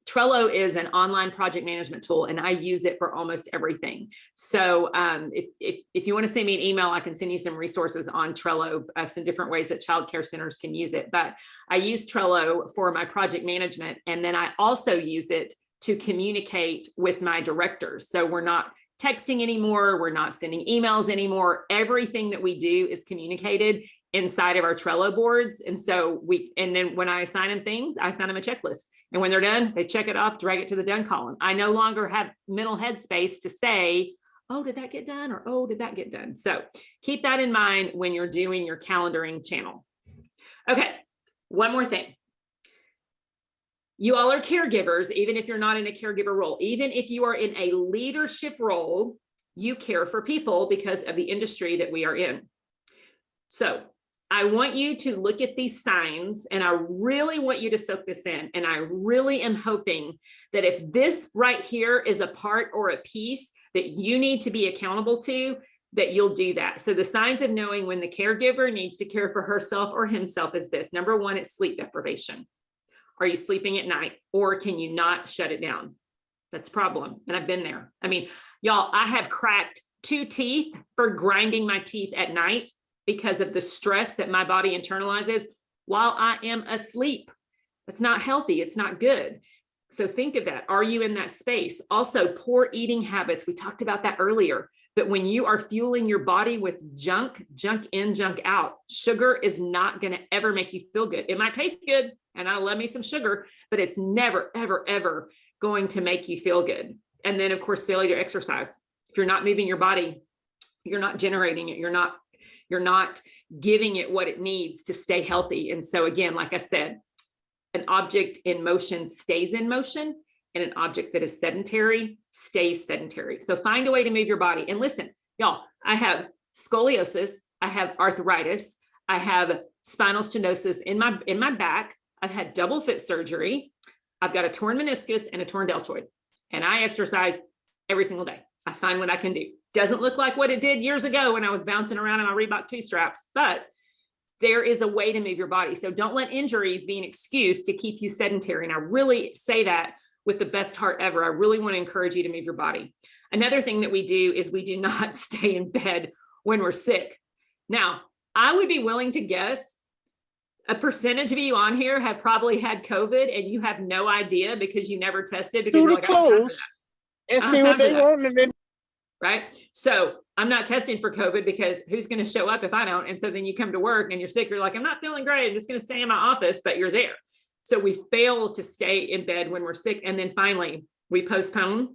Trello is an online project management tool, and I use it for almost everything. So if you want to send me an email, I can send you some resources on Trello, some different ways that childcare centers can use it. But I use Trello for my project management, and then I also use it to communicate with my directors. So we're not texting anymore. We're not sending emails anymore. Everything that we do is communicated inside of our Trello boards. And so then when I assign them things, I assign them a checklist. And when they're done, they check it off, drag it to the done column. I no longer have mental headspace to say, oh, did that get done? Or, oh, did that get done? So keep that in mind when you're doing your calendaring channel. Okay, one more thing. You all are caregivers, even if you're not in a caregiver role. Even if you are in a leadership role, you care for people because of the industry that we are in. So I want you to look at these signs, and I really want you to soak this in. And I really am hoping that if this right here is a part or a piece that you need to be accountable to, that you'll do that. So the signs of knowing when the caregiver needs to care for herself or himself is this. Number one, it's sleep deprivation. Are you sleeping at night, or can you not shut it down? That's a problem. And I've been there. I mean, y'all, I have cracked 2 teeth for grinding my teeth at night because of the stress that my body internalizes while I am asleep. That's not healthy. It's not good. So think of that. Are you in that space? Also, poor eating habits. We talked about that earlier. But when you are fueling your body with junk in, junk out, sugar is not going to ever make you feel good. It might taste good, and I love me some sugar, but it's never, ever, ever going to make you feel good. And then, of course, failure to exercise. If you're not moving your body, you're not generating it. You're not giving it what it needs to stay healthy. And so again, like I said, an object in motion stays in motion, and an object that is sedentary stays sedentary. So find a way to move your body. And listen, y'all, I have scoliosis, I have arthritis, I have spinal stenosis in my back. I've had double foot surgery. I've got a torn meniscus and a torn deltoid. And I exercise every single day. I find what I can do. Doesn't look like what it did years ago when I was bouncing around in my Reebok 2 straps, but there is a way to move your body. So don't let injuries be an excuse to keep you sedentary. And I really say that with the best heart ever. I really want to encourage you to move your body. Another thing that we do is we do not stay in bed when we're sick. Now, I would be willing to guess a percentage of you on here have probably had COVID and you have no idea because you never tested because To you're the like, I don't have time for close that. and I don't see have what time for they that. want, and then Right? So I'm not testing for COVID because who's going to show up if I don't? And so then you come to work and you're sick. You're like, I'm not feeling great. I'm just going to stay in my office, but you're there. So we fail to stay in bed when we're sick. And then finally, we postpone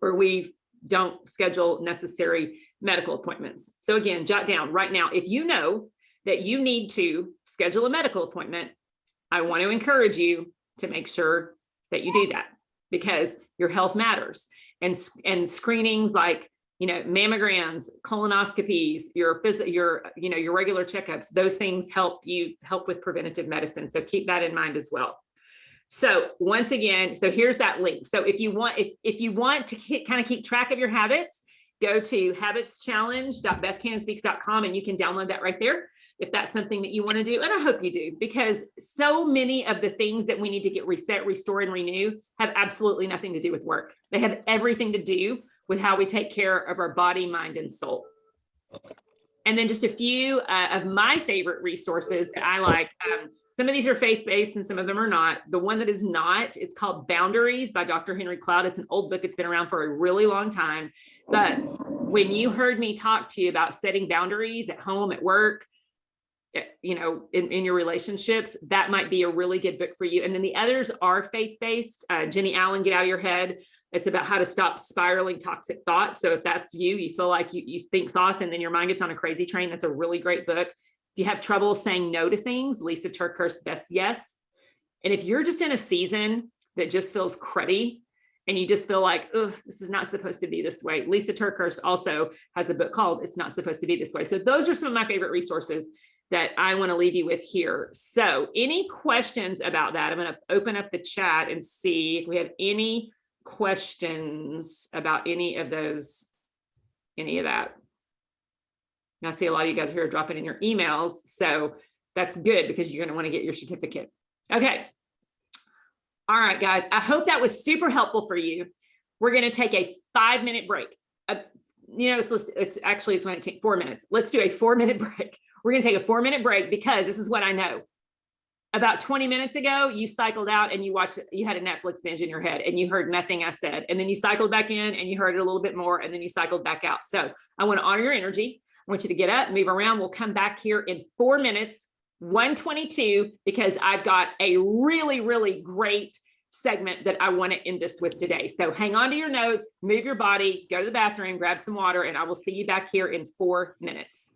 or we don't schedule necessary medical appointments. So again, jot down right now, if you know that you need to schedule a medical appointment, I want to encourage you to make sure that you do that because your health matters. And screenings like, mammograms, colonoscopies, your regular checkups, those things help with preventative medicine. So keep that in mind as well. So once again, so here's that link. So if you want to kind of keep track of your habits, go to habitschallenge.bethcannonspeaks.com and you can download that right there if that's something that you want to do. And I hope you do, because so many of the things that we need to get reset, restore, and renew have absolutely nothing to do with work. They have everything to do with how we take care of our body, mind, and soul. And then just a few of my favorite resources that I like. Some of these are faith-based and some of them are not. The one that is not, it's called Boundaries by Dr. Henry Cloud. It's an old book. It's been around for a really long time. But when you heard me talk to you about setting boundaries at home, at work, in your relationships, that might be a really good book for you. And then the others are faith-based. Jenny Allen, Get Out of Your Head. It's about how to stop spiraling toxic thoughts. So if that's you feel like you think thoughts and then your mind gets on a crazy train, that's a really great book. If you have trouble saying no to things, Lisa TerKeurst's Best Yes. And if you're just in a season that just feels cruddy and you just feel like, oh, this is not supposed to be this way, Lisa TerKeurst also has a book called It's Not Supposed to Be This Way. So those are some of my favorite resources that I want to leave you with here. So any questions about that? I'm going to open up the chat and see if we have any questions about any of that. And I see a lot of you guys here are dropping in your emails. So that's good because you're going to want to get your certificate. Okay. All right, guys. I hope that was super helpful for you. We're going to take a 5-minute break. It's going to take 4 minutes. Let's do a 4-minute break. We're going to take a 4-minute break because this is what I know. About 20 minutes ago, you cycled out and you had a Netflix binge in your head and you heard nothing I said. And then you cycled back in and you heard it a little bit more and then you cycled back out. So I want to honor your energy. I want you to get up, move around. We'll come back here in 4 minutes, 1:22, because I've got a really, really great segment that I want to end us with today. So hang on to your notes, move your body, go to the bathroom, grab some water, and I will see you back here in 4 minutes.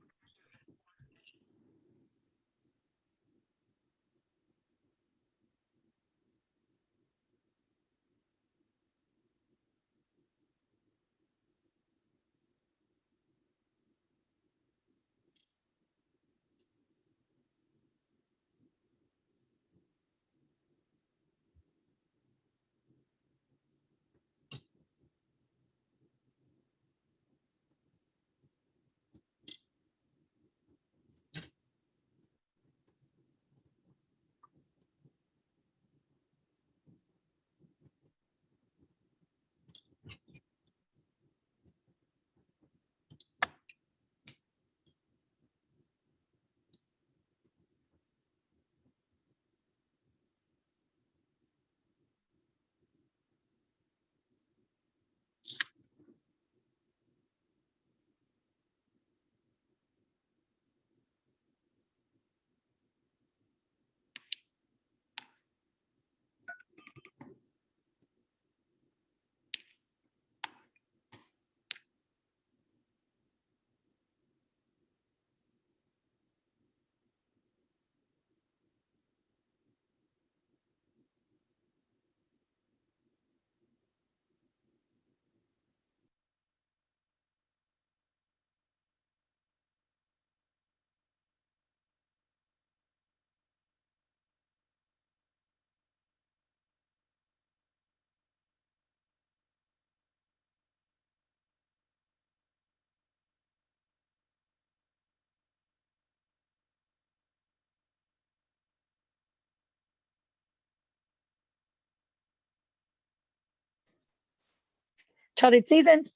Childhood Seasons.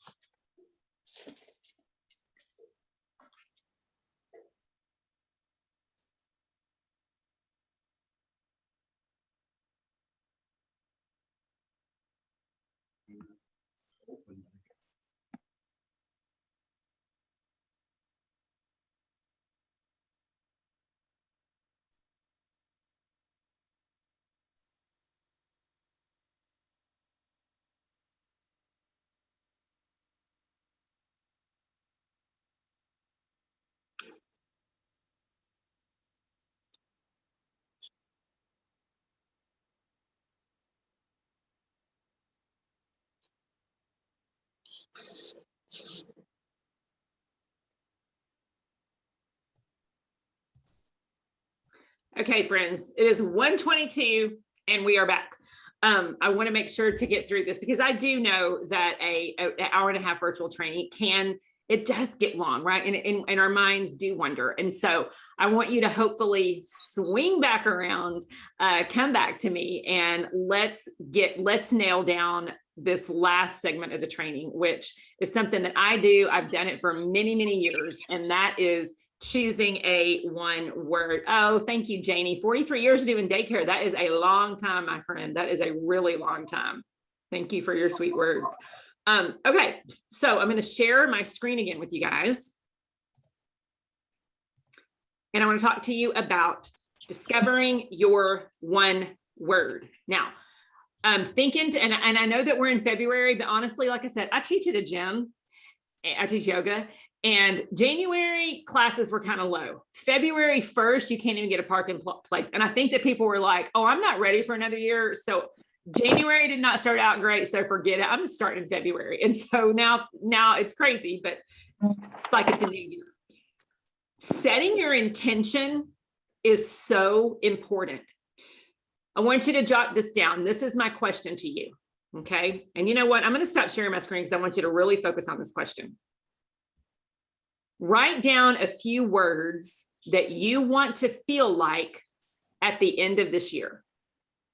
Okay, friends, it is 1:22 and we are back. I want to make sure to get through this because I do know that an hour and a half virtual training it does get long, right? And our minds do wander. And so I want you to hopefully swing back around, come back to me, and let's nail down this last segment of the training, which is something that I do. I've done it for many, many years, and that is choosing a one word. Oh, thank you, Janie. 43 years doing daycare. That is a long time, my friend. That is a really long time. Thank you for your sweet words. Okay, so I'm going to share my screen again with you guys. And I want to talk to you about discovering your one word. Now, I'm thinking, and I know that we're in February, but honestly, like I said, I teach at a gym. I teach yoga. And January classes were kind of low. February 1st, you can't even get a parking place. And I think that people were like, oh, I'm not ready for another year. So January did not start out great. So forget it. I'm just starting in February. And so now it's crazy, but it's like it's a new year. Setting your intention is so important. I want you to jot this down. This is my question to you. Okay. And you know what? I'm going to stop sharing my screen because I want you to really focus on this question. Write down a few words that you want to feel like at the end of this year,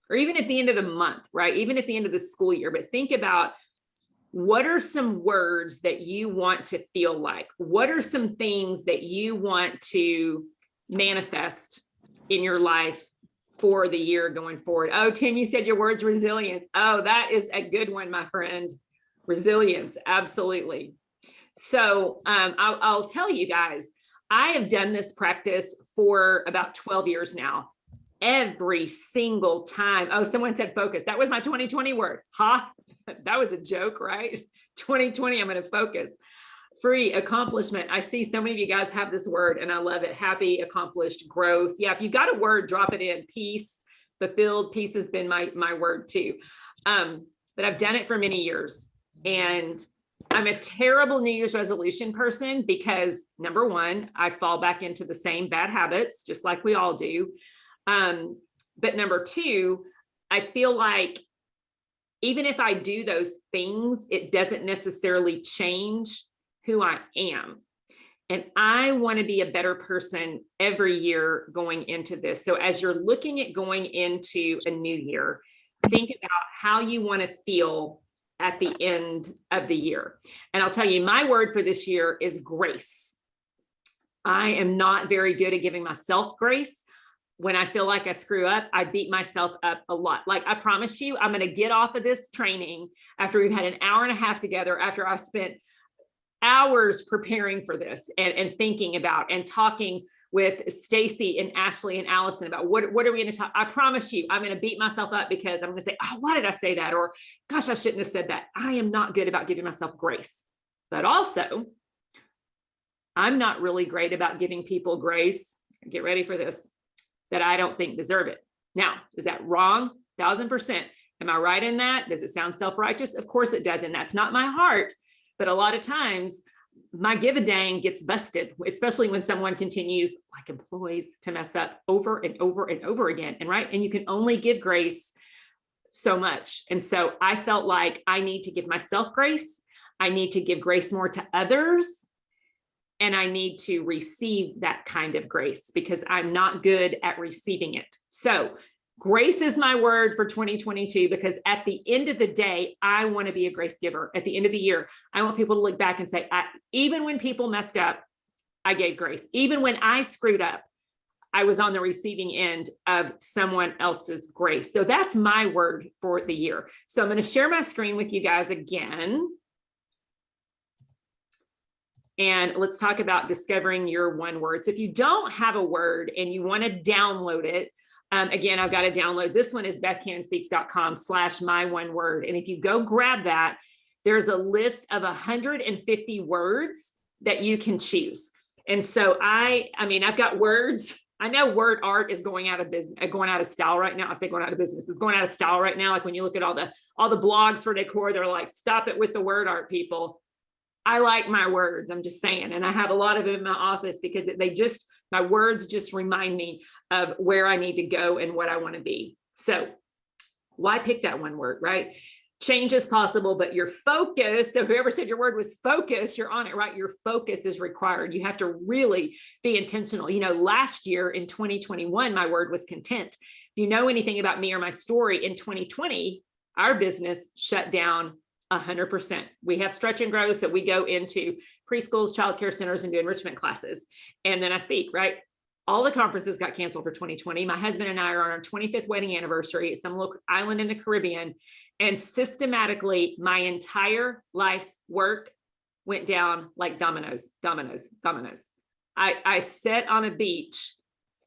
or even at the end of the month, right? Even at the end of the school year. But think about, what are some words that you want to feel like? What are some things that you want to manifest in your life for the year going forward? Oh, Tim, you said your word's resilience. Oh, that is a good one, my friend. Resilience, absolutely. So I'll tell you guys, I have done this practice for about 12 years now. Every single time. Oh, someone said focus. That was my 2020 word. Ha, that was a joke, right? 2020, I'm going to focus. Free, accomplishment. I see so many of you guys have this word and I love it. Happy, accomplished, growth. Yeah, if you've got a word, drop it in. Peace, fulfilled. Peace has been my word too. But I've done it for many years. And I'm a terrible New Year's resolution person because, number one, I fall back into the same bad habits, just like we all do. But number two, I feel like even if I do those things, it doesn't necessarily change who I am. And I want to be a better person every year going into this. So as you're looking at going into a new year, think about how you want to feel at the end of the year. And I'll tell you, my word for this year is grace. I am not very good at giving myself grace. When I feel like I screw up, I beat myself up a lot. Like, I promise you, I'm going to get off of this training after we've had an hour and a half together, after I've spent hours preparing for this and thinking about and talking with Stacy and Ashley and Allison about what are we going to talk. I promise you, I'm going to beat myself up because I'm going to say, oh, why did I say that? Or gosh, I shouldn't have said that. I am not good about giving myself grace. But also, I'm not really great about giving people grace. Get ready for this, that I don't think deserve it. Now, is that wrong? 1000%. Am I right in that? Does it sound self-righteous? Of course it does. And that's not my heart. But a lot of times my give a dang gets busted, especially when someone continues, like employees, to mess up over and over and over again. And right. And you can only give grace so much. And so I felt like I need to give myself grace. I need to give grace more to others. And I need to receive that kind of grace because I'm not good at receiving it. So Grace is my word for 2022, because at the end of the day, I want to be a grace giver. At the end of the year, I want people to look back and say, even when people messed up, I gave grace. Even when I screwed up, I was on the receiving end of someone else's grace. So that's my word for the year. So I'm going to share my screen with you guys again. And let's talk about discovering your one word. So if you don't have a word and you want to download it, again, I've got to download. This one is bethcannspeaks.com/my1word. And if you go grab that, there's a list of 150 words that you can choose. And so I mean, I've got words. I know word art is going out of business, going out of style right now. I say going out of business. It's going out of style right now. Like when you look at all the blogs for decor, they're like, stop it with the word art, people. I like my words. I'm just saying. And I have a lot of it in my office because my words just remind me of where I need to go and what I want to be. So why pick that one word, right? Change is possible, but your focus, so whoever said your word was focus, you're on it, right? Your focus is required. You have to really be intentional. You know, last year in 2021, my word was content. If you know anything about me or my story, in 2020, our business shut down 100%. We have Stretch and Grow, so we go into preschools, childcare centers, and do enrichment classes. And then I speak, right? All the conferences got canceled for 2020. My husband and I are on our 25th wedding anniversary at some little island in the Caribbean. And systematically, my entire life's work went down like dominoes. I sat on a beach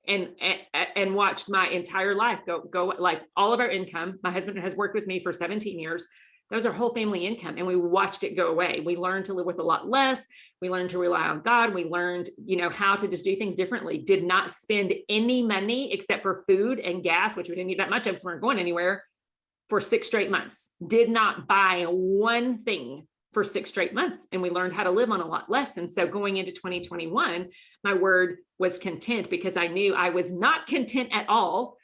and watched my entire life go, like all of our income. My husband has worked with me for 17 years. That was our whole family income. And we watched it go away. We learned to live with a lot less. We learned to rely on God. We learned, how to just do things differently. Did not spend any money except for food and gas, which we didn't need that much of because we weren't going anywhere, for 6 straight months. Did not buy one thing for 6 straight months. And we learned how to live on a lot less. And so going into 2021, my word was content, because I knew I was not content at all.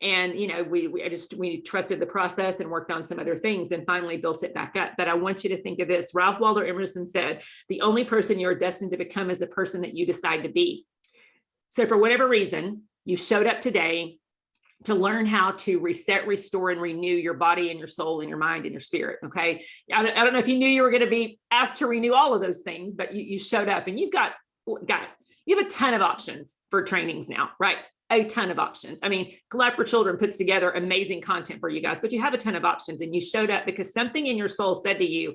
And, we trusted the process and worked on some other things and finally built it back up. But I want you to think of this. Ralph Waldo Emerson said, the only person you're destined to become is the person that you decide to be. So for whatever reason, you showed up today to learn how to reset, restore, and renew your body and your soul and your mind and your spirit. Okay. I don't know if you knew you were going to be asked to renew all of those things, but you showed up, and you have a ton of options for trainings now, right? A ton of options. I mean, Collab for Children puts together amazing content for you guys, but you have a ton of options, and you showed up because something in your soul said to you,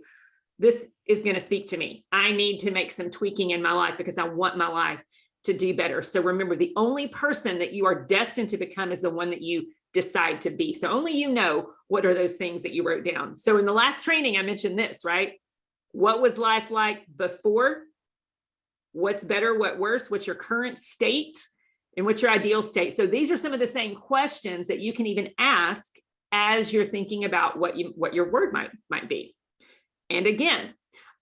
this is going to speak to me. I need to make some tweaking in my life because I want my life to do better. So remember, the only person that you are destined to become is the one that you decide to be. So only you know what are those things that you wrote down. So in the last training, I mentioned this, right? What was life like before? What's better? What worse? What's your current state? And what's your ideal state? So these are some of the same questions that you can even ask as you're thinking about what your word might be. And again,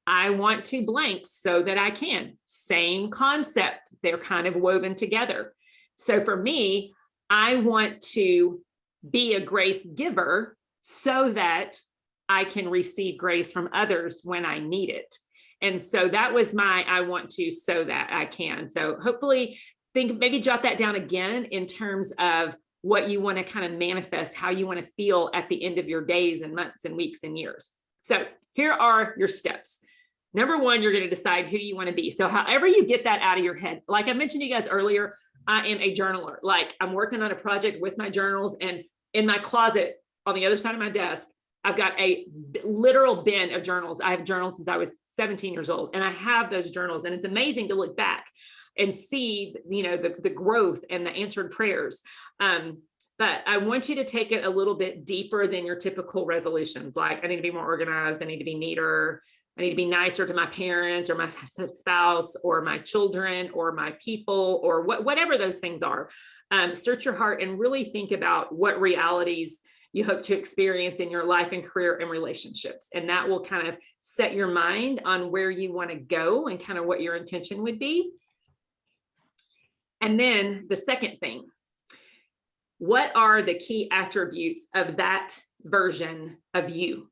I want to blank so that I can. Same concept. They're kind of woven together. So for me, I want to be a grace giver so that I can receive grace from others when I need it. And so that was I want to so that I can. So hopefully maybe jot that down again in terms of what you want to kind of manifest, how you want to feel at the end of your days and months and weeks and years. So here are your steps. Number one, you're going to decide who you want to be. So however you get that out of your head, like I mentioned to you guys earlier, I am a journaler. Like I'm working on a project with my journals, and in my closet on the other side of my desk, I've got a literal bin of journals. I have journaled since I was 17 years old, and I have those journals, and it's amazing to look back and see, the growth and the answered prayers. But I want you to take it a little bit deeper than your typical resolutions. Like I need to be more organized. I need to be neater. I need to be nicer to my parents or my spouse or my children or my people or whatever those things are. Search your heart and really think about what realities you hope to experience in your life and career and relationships. And that will kind of set your mind on where you want to go and kind of what your intention would be. And then the second thing, what are the key attributes of that version of you?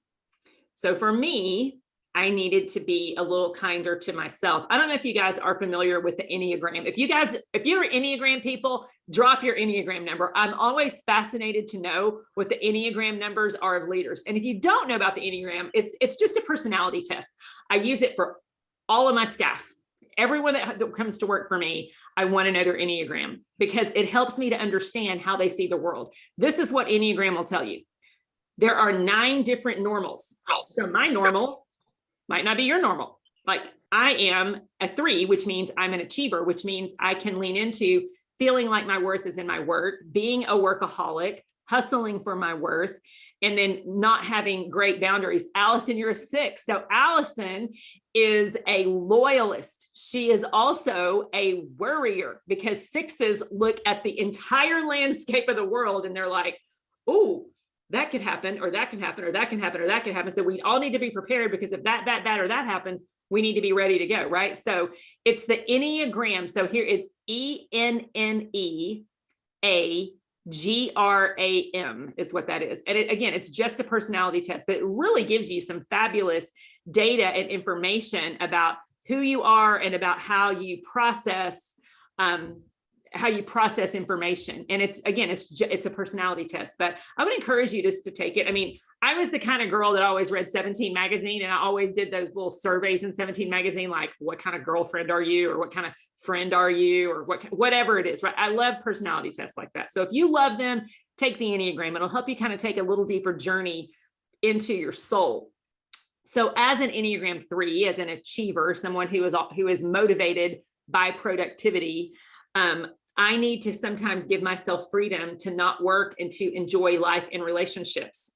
So for me, I needed to be a little kinder to myself. I don't know if you guys are familiar with the Enneagram. If you're Enneagram people, drop your Enneagram number. I'm always fascinated to know what the Enneagram numbers are of leaders. And if you don't know about the Enneagram, it's just a personality test. I use it for all of my staff. Everyone that comes to work for me, I want to know their Enneagram because it helps me to understand how they see the world. This is what Enneagram will tell you. There are 9 different normals. So my normal might not be your normal. Like I am a 3, which means I'm an achiever, which means I can lean into feeling like my worth is in my work, being a workaholic, hustling for my worth, and then not having great boundaries. Allison, you're a 6. So Allison is a loyalist. She is also a worrier because 6s look at the entire landscape of the world and they're like, oh, that could happen, or that can happen, or that can happen, or that can happen. So we all need to be prepared because if that, or that happens, we need to be ready to go, right? So it's the Enneagram. So here it's ENNEAGRAM is what that is. And again, it's just a personality test, but it really gives you some fabulous data and information about who you are and about how you process information. And it's a personality test, but I would encourage you just to take it. I mean, I was the kind of girl that always read 17 magazine and I always did those little surveys in 17 magazine, like what kind of girlfriend are you? Or what kind of friend are you? Or whatever it is, right? I love personality tests like that. So if you love them, take the Enneagram. It'll help you kind of take a little deeper journey into your soul. So as an Enneagram 3, as an achiever, someone who is motivated by productivity, I need to sometimes give myself freedom to not work and to enjoy life in relationships.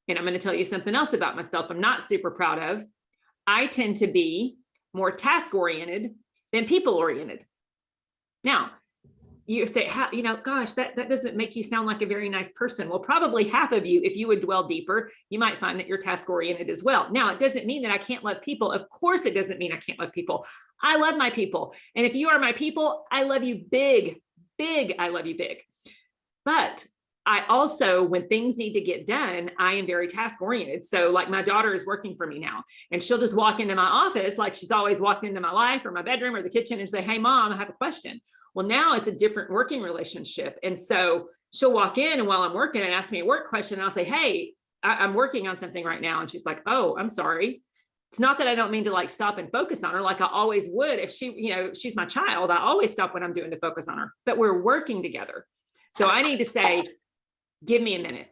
And I'm going to tell you something else about myself I'm not super proud of. I tend to be more task-oriented than people-oriented. Now, you say, gosh, that doesn't make you sound like a very nice person. Well, probably half of you, if you would dwell deeper, you might find that you're task-oriented as well. Now, it doesn't mean that I can't love people. Of course, it doesn't mean I can't love people. I love my people. And if you are my people, I love you big, big. I love you big. But I also, when things need to get done, I am very task-oriented. So like my daughter is working for me now, and she'll just walk into my office like she's always walked into my life or my bedroom or the kitchen and say, hey, Mom, I have a question. Well, now it's a different working relationship. And so she'll walk in and while I'm working and ask me a work question, and I'll say, hey, I'm working on something right now. And she's like, oh, I'm sorry. It's not that I don't mean to like stop and focus on her like I always would. If she's my child, I always stop what I'm doing to focus on her, but we're working together. So I need to say, give me a minute.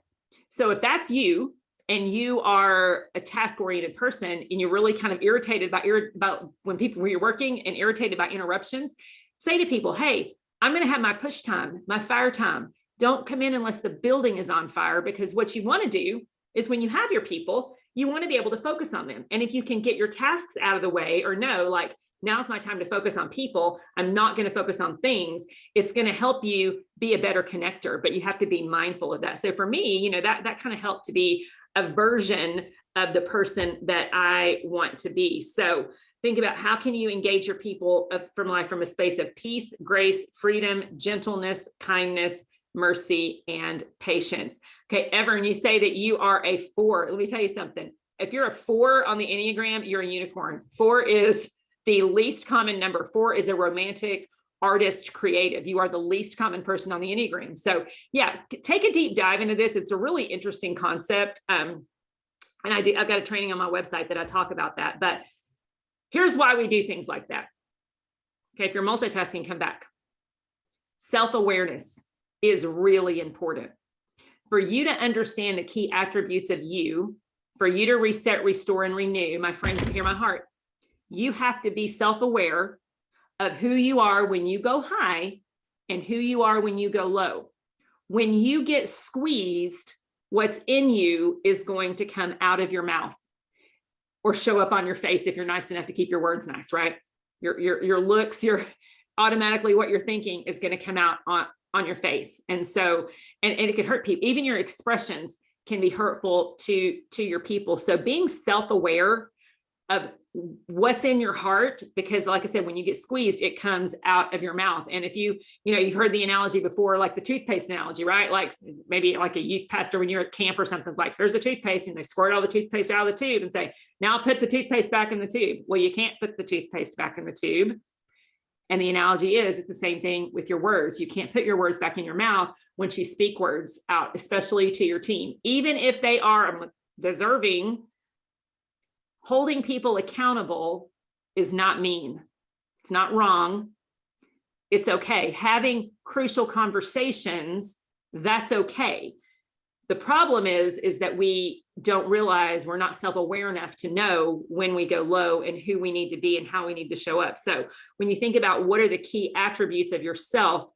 So if that's you and you are a task-oriented person and you're really kind of irritated about when you're working and irritated by interruptions, say to people, hey, I'm going to have my push time, my fire time. Don't come in unless the building is on fire, because what you want to do is when you have your people, you want to be able to focus on them. And if you can get your tasks out of the way or know, like, now's my time to focus on people, I'm not going to focus on things, it's going to help you be a better connector, but you have to be mindful of that. So for me, that kind of helped to be a version of the person that I want to be. So think about how can you engage your people from a space of peace, grace, freedom, gentleness, kindness, mercy, and patience. Okay, Everin, you say that you are a 4. Let me tell you something. If you're a 4 on the Enneagram, you're a unicorn. 4 is the least common number. 4 is a romantic, artist, creative. You are the least common person on the Enneagram. So yeah, take a deep dive into this. It's a really interesting concept. And I've got a training on my website that I talk about that. But here's why we do things like that. Okay, if you're multitasking, come back. Self-awareness is really important. For you to understand the key attributes of you, for you to reset, restore, and renew, my friends, hear my heart, you have to be self-aware of who you are when you go high and who you are when you go low. When you get squeezed, what's in you is going to come out of your mouth or show up on your face if you're nice enough to keep your words nice, right? Your looks, automatically what you're thinking is going to come out on your face. And so, and it could hurt people. Even your expressions can be hurtful to your people. So being self-aware of what's in your heart, because like I said, when you get squeezed, it comes out of your mouth. And if you've heard the analogy before, like the toothpaste analogy, right? Like maybe like a youth pastor when you're at camp or something, like there's a toothpaste and they squirt all the toothpaste out of the tube and say, now put the toothpaste back in the tube. Well, you can't put the toothpaste back in the tube. And the analogy is it's the same thing with your words. You can't put your words back in your mouth once you speak words out, especially to your team, even if they are deserving. Holding people accountable is not mean. It's not wrong. It's okay. Having crucial conversations, that's okay. The problem is that we don't realize, we're not self-aware enough to know when we go low and who we need to be and how we need to show up. So when you think about what are the key attributes of yourself,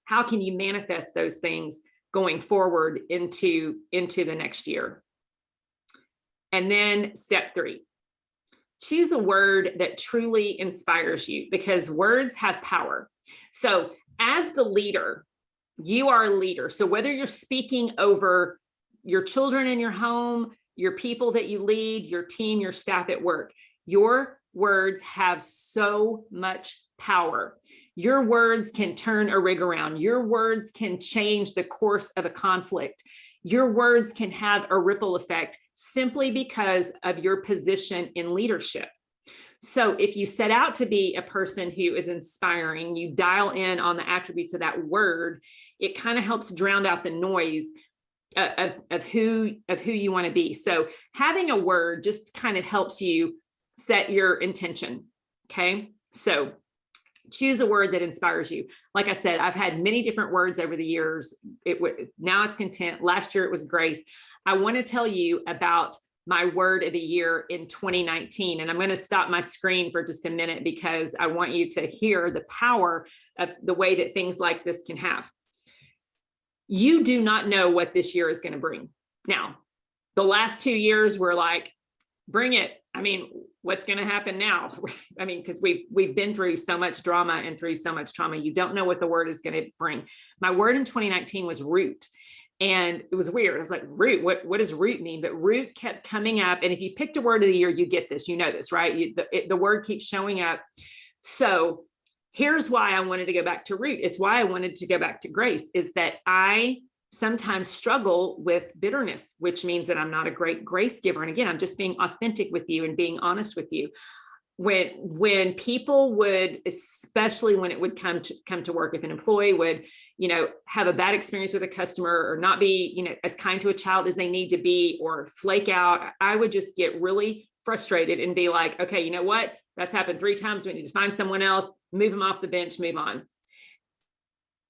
how can you manifest those things going forward into the next year? And then step 3, choose a word that truly inspires you, because words have power. So as the leader, you are a leader. So whether you're speaking over your children in your home, your people that you lead, your team, your staff at work, your words have so much power. Your words can turn a rig around. Your words can change the course of a conflict. Your words can have a ripple effect simply because of your position in leadership. So if you set out to be a person who is inspiring, you dial in on the attributes of that word, it kind of helps drown out the noise of who you want to be. So having a word just kind of helps you set your intention. Okay. So choose a word that inspires you. Like I said, I've had many different words over the years. Now it's content. Last year it was grace. I want to tell you about my word of the year in 2019. And I'm going to stop my screen for just a minute because I want you to hear the power of the way that things like this can have. You do not know what this year is going to bring. Now, the last 2 years were like, bring it. I mean, what's going to happen now? I mean, because we've been through so much drama and through so much trauma. You don't know what the word is going to bring. My word in 2019 was root. And it was weird. I was like, root, what does root mean? But root kept coming up. And if you picked a word of the year, you get this, you know this, right? The word keeps showing up. So here's why I wanted to go back to root. It's why I wanted to go back to grace, is that I sometimes struggle with bitterness, which means that I'm not a great grace giver. And again, I'm just being authentic with you and being honest with you. When people would, especially when it would come to work, if an employee would, have a bad experience with a customer or not be, as kind to a child as they need to be, or flake out, I would just get really frustrated and be like, okay, you know what? That's happened 3 times. We need to find someone else, move them off the bench, move on.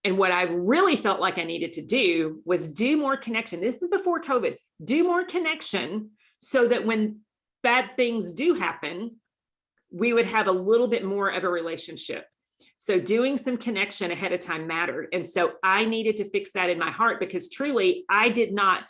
And what I really felt like I needed to do was do more connection. This is before COVID. Do more connection so that when bad things do happen, we would have a little bit more of a relationship. So doing some connection ahead of time mattered. And so I needed to fix that in my heart, because truly I did not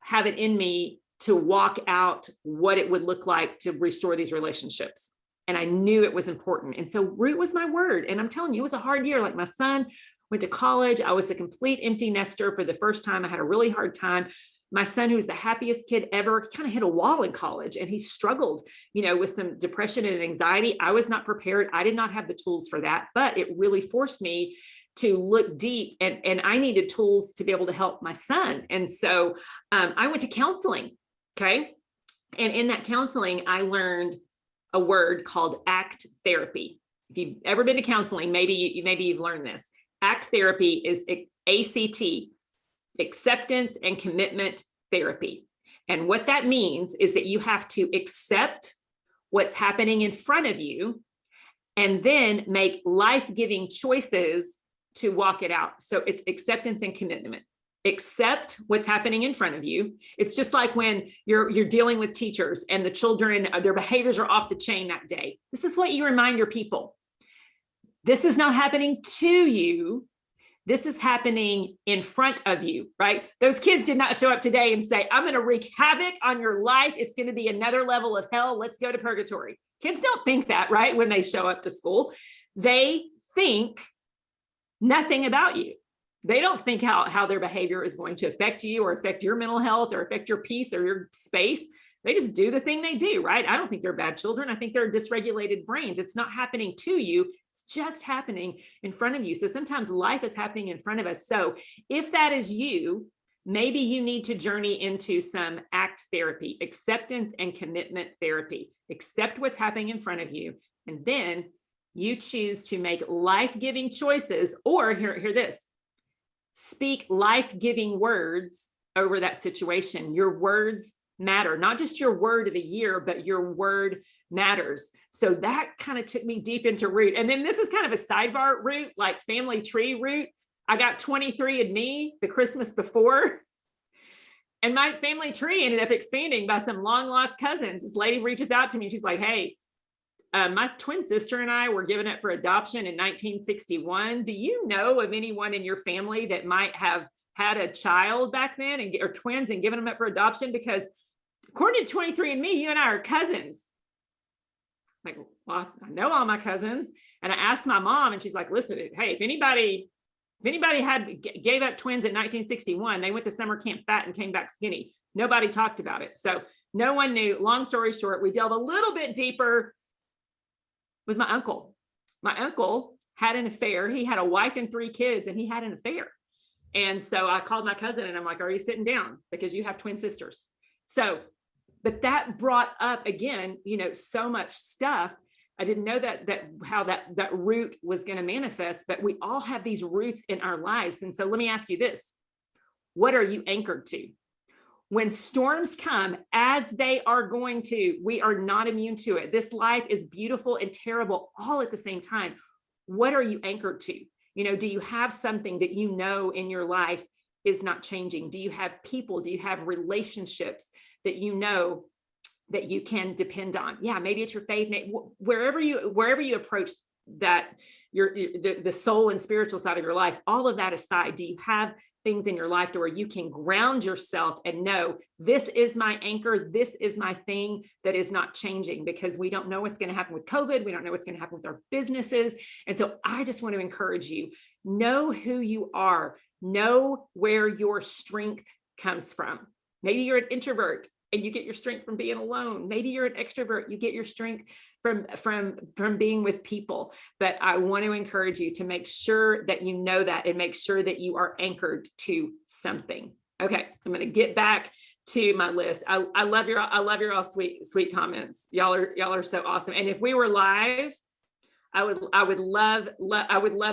have it in me to walk out what it would look like to restore these relationships. And I knew it was important. And so root was my word. And I'm telling you, it was a hard year. Like, my son went to college. I was a complete empty nester for the first time. I had a really hard time. My son, who was the happiest kid ever, kind of hit a wall in college, and he struggled, with some depression and anxiety. I was not prepared. I did not have the tools for that, but it really forced me to look deep, and I needed tools to be able to help my son. And so I went to counseling. Okay. And in that counseling, I learned a word called ACT therapy. If you've ever been to counseling, maybe you've learned this. ACT therapy is ACT, acceptance and commitment therapy. And what that means is that you have to accept what's happening in front of you and then make life-giving choices to walk it out. So it's acceptance and commitment. Accept what's happening in front of you. It's just like when you're dealing with teachers and the children, their behaviors are off the chain that day. This is what you remind your people. This is not happening to you. This is happening in front of you, right? Those kids did not show up today and say, I'm going to wreak havoc on your life. It's going to be another level of hell. Let's go to purgatory. Kids don't think that, right? When they show up to school, they think nothing about you. They don't think how their behavior is going to affect you or affect your mental health or affect your peace or your space. they just do the thing they do, right? I don't think they're bad children. I think they're dysregulated brains. It's not happening to you. It's just happening in front of you. So sometimes life is happening in front of us. So if that is you, maybe you need to journey into some ACT therapy, acceptance and commitment therapy. Accept what's happening in front of you. And then you choose to make life-giving choices, or hear this, speak life-giving words over that situation. Your words matter, not just your word of the year, but your word matters. So that kind of took me deep into root. And then this is kind of a sidebar root, like family tree root. I got 23andMe the Christmas before, and my family tree ended up expanding by some long lost cousins. This lady reaches out to me. She's like, hey, my twin sister and I were given up for adoption in 1961. Do you know of anyone in your family that might have had a child back then or twins and given them up for adoption? Because according to 23andMe, you and I are cousins. Like, well, I know all my cousins. And I asked my mom, and she's like, listen, hey, if anybody gave up twins in 1961, they went to summer camp fat and came back skinny. Nobody talked about it. So no one knew. Long story short, we delved a little bit deeper. Was my uncle. My uncle had an affair. He had a wife and 3 kids, and he had an affair. And so I called my cousin and I'm like, are you sitting down? Because you have twin sisters. So, but that brought up again, so much stuff. I didn't know how that root was going to manifest, but we all have these roots in our lives. And so let me ask you this. What are you anchored to? When storms come, as they are going to, we are not immune to it. This life is beautiful and terrible all at the same time. What are you anchored to? Do you have something that in your life is not changing? Do you have people? Do you have relationships that that you can depend on? Yeah, maybe it's your faith. Wherever you approach that, the soul and spiritual side of your life, all of that aside, do you have things in your life to where you can ground yourself and know, this is my anchor, this is my thing that is not changing? Because we don't know what's going to happen with COVID. We don't know what's going to happen with our businesses. And so I just want to encourage you, know who you are, know where your strength comes from. Maybe you're an introvert and you get your strength from being alone. Maybe you're an extrovert, you get your strength from being with people. But I want to encourage you to make sure that you know that, and make sure that you are anchored to something. Okay, I'm going to get back to my list. I love your all sweet comments. Y'all are so awesome. And if we were live, I would love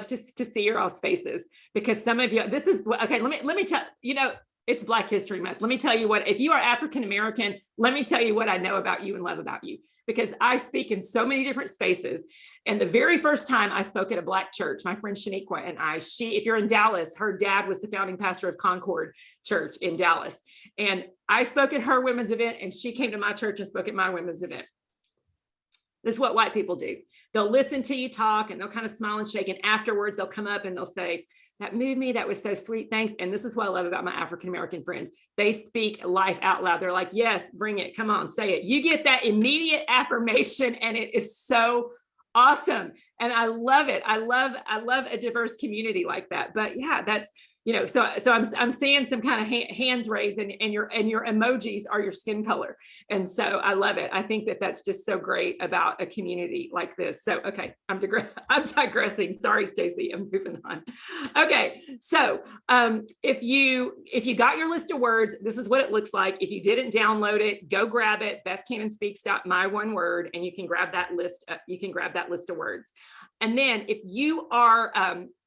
to see your all's faces, because some of you, this is okay. Let me tell it's Black History Month. Let me tell you what, if you are African American, let me tell you what I know about you and love about you, because I speak in so many different spaces. And the very first time I spoke at a Black church, my friend Shaniqua and if you're in Dallas, her dad was the founding pastor of Concord Church in Dallas. And I spoke at her women's event, and she came to my church and spoke at my women's event. This is what white people do. They'll listen to you talk and they'll kind of smile and shake. And afterwards they'll come up and they'll say, that moved me. That was so sweet. Thanks. And this is what I love about my African-American friends. They speak life out loud. They're like, yes, bring it. Come on, say it. You get that immediate affirmation, and it is so awesome. And I love it. I love a diverse community like that. But yeah, that's, so I'm seeing some kind of hands raised, and your emojis are your skin color. And so I love it. I think that's just so great about a community like this. So, okay, I'm digressing. Sorry, Stacy, I'm moving on. Okay. So if you got your list of words, this is what it looks like. If you didn't download it, go grab it, BethCannonspeaks.myoneword, and you can grab that list. You can grab that list of words. And then if you are,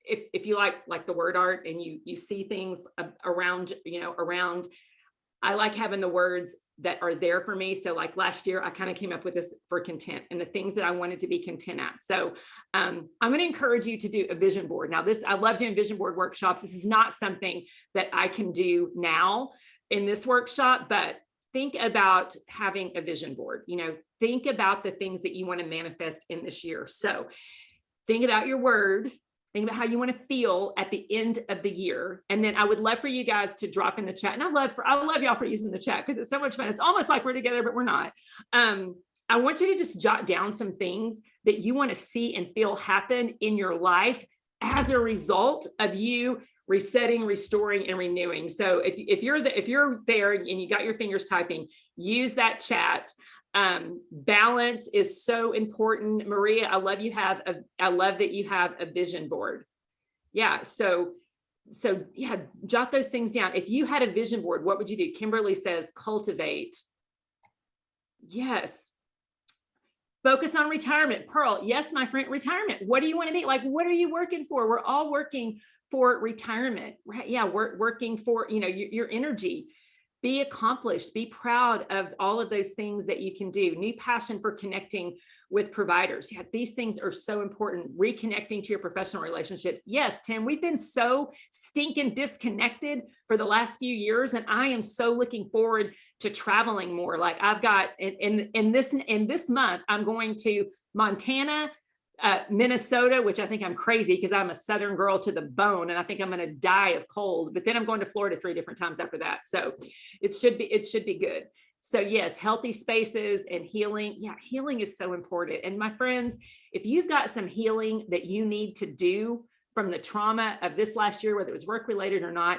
if you like the word art and you see things around, I like having the words that are there for me. So like last year, I kind of came up with this for content and the things that I wanted to be content at. So I'm going to encourage you to do a vision board. Now I love doing vision board workshops. This is not something that I can do now in this workshop, but think about having a vision board. Think about the things that you want to manifest in this year. So think about your word. Think about how you want to feel at the end of the year. And then I would love for you guys to drop in the chat. And I love y'all for using the chat, because it's so much fun. It's almost like we're together, but we're not. I want you to just jot down some things that you want to see and feel happen in your life as a result of you resetting, restoring, and renewing. So if you're there and you got your fingers typing, use that chat. Balance is so important. Maria, I love that you have a vision board. Yeah. So yeah, jot those things down. If you had a vision board, what would you do? Kimberly says, cultivate. Yes. Focus on retirement. Pearl, yes, my friend, retirement. What do you want to be? Like, what are you working for? We're all working for retirement, right? Yeah, we're working for, your energy. Be accomplished, be proud of all of those things that you can do. New passion for connecting with providers. Yeah, these things are so important. Reconnecting to your professional relationships. Yes, Tim, we've been so stinking disconnected for the last few years, and I am so looking forward to traveling more. Like I've got in this month, I'm going to Montana, Minnesota, which I think I'm crazy because I'm a Southern girl to the bone and I think I'm going to die of cold, but then I'm going to Florida 3 different times after that. So it should be good. So yes, healthy spaces and healing. Yeah, healing is so important. And my friends, if you've got some healing that you need to do from the trauma of this last year, whether it was work related or not,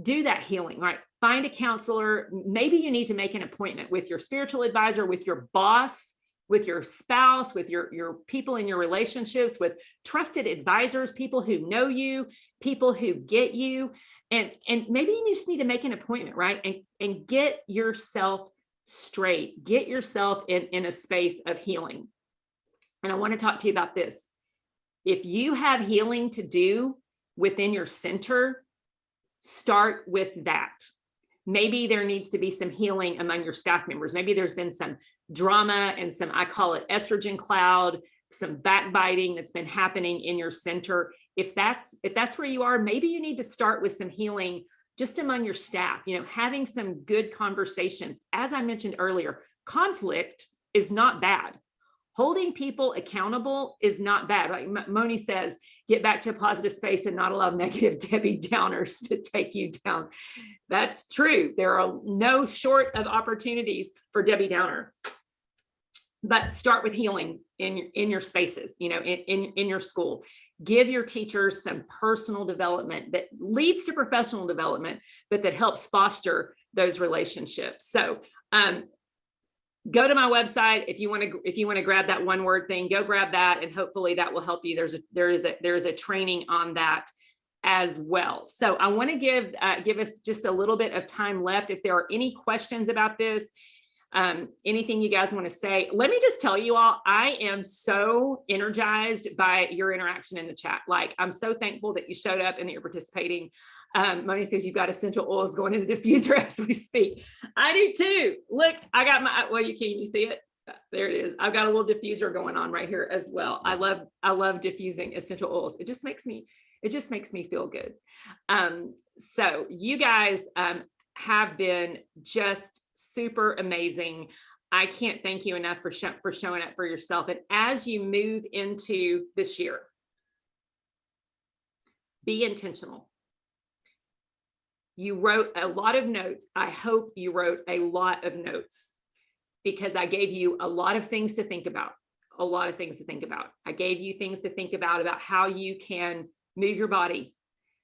do that healing, right? Find a counselor. Maybe you need to make an appointment with your spiritual advisor, with your boss, with your spouse, with your people in your relationships, with trusted advisors, people who know you, people who get you. And maybe you just need to make an appointment, right? And get yourself straight, get yourself in a space of healing. And I want to talk to you about this. If you have healing to do within your center, start with that. Maybe there needs to be some healing among your staff members. Maybe there's been some drama and some, I call it estrogen cloud, some backbiting that's been happening in your center. If that's where you are, maybe you need to start with some healing just among your staff, having some good conversations. As I mentioned earlier, conflict is not bad. Holding people accountable is not bad. Like Moni says, get back to a positive space and not allow negative Debbie Downers to take you down. That's true. There are no short of opportunities for Debbie Downer. But start with healing in your spaces, in your school. Give your teachers some personal development that leads to professional development, but that helps foster those relationships. So, go to my website if you want to grab that one word thing. Go grab that, and hopefully that will help you. There is a training on that as well. So I want to give us just a little bit of time left. If there are any questions about this, anything you guys want to say, let me just tell you all, I am so energized by your interaction in the chat. Like, I'm so thankful that you showed up and that you're participating. Moni says you've got essential oils going in the diffuser as we speak. I do too. Look, I got you see it? There it is. I've got a little diffuser going on right here as well. I love diffusing essential oils. It just makes me feel good. So you guys have been just super amazing. I can't thank you enough for showing up for yourself. And as you move into this year, be intentional. You wrote a lot of notes. I hope you wrote a lot of notes because I gave you a lot of things to think about, I gave you things to think about how you can move your body,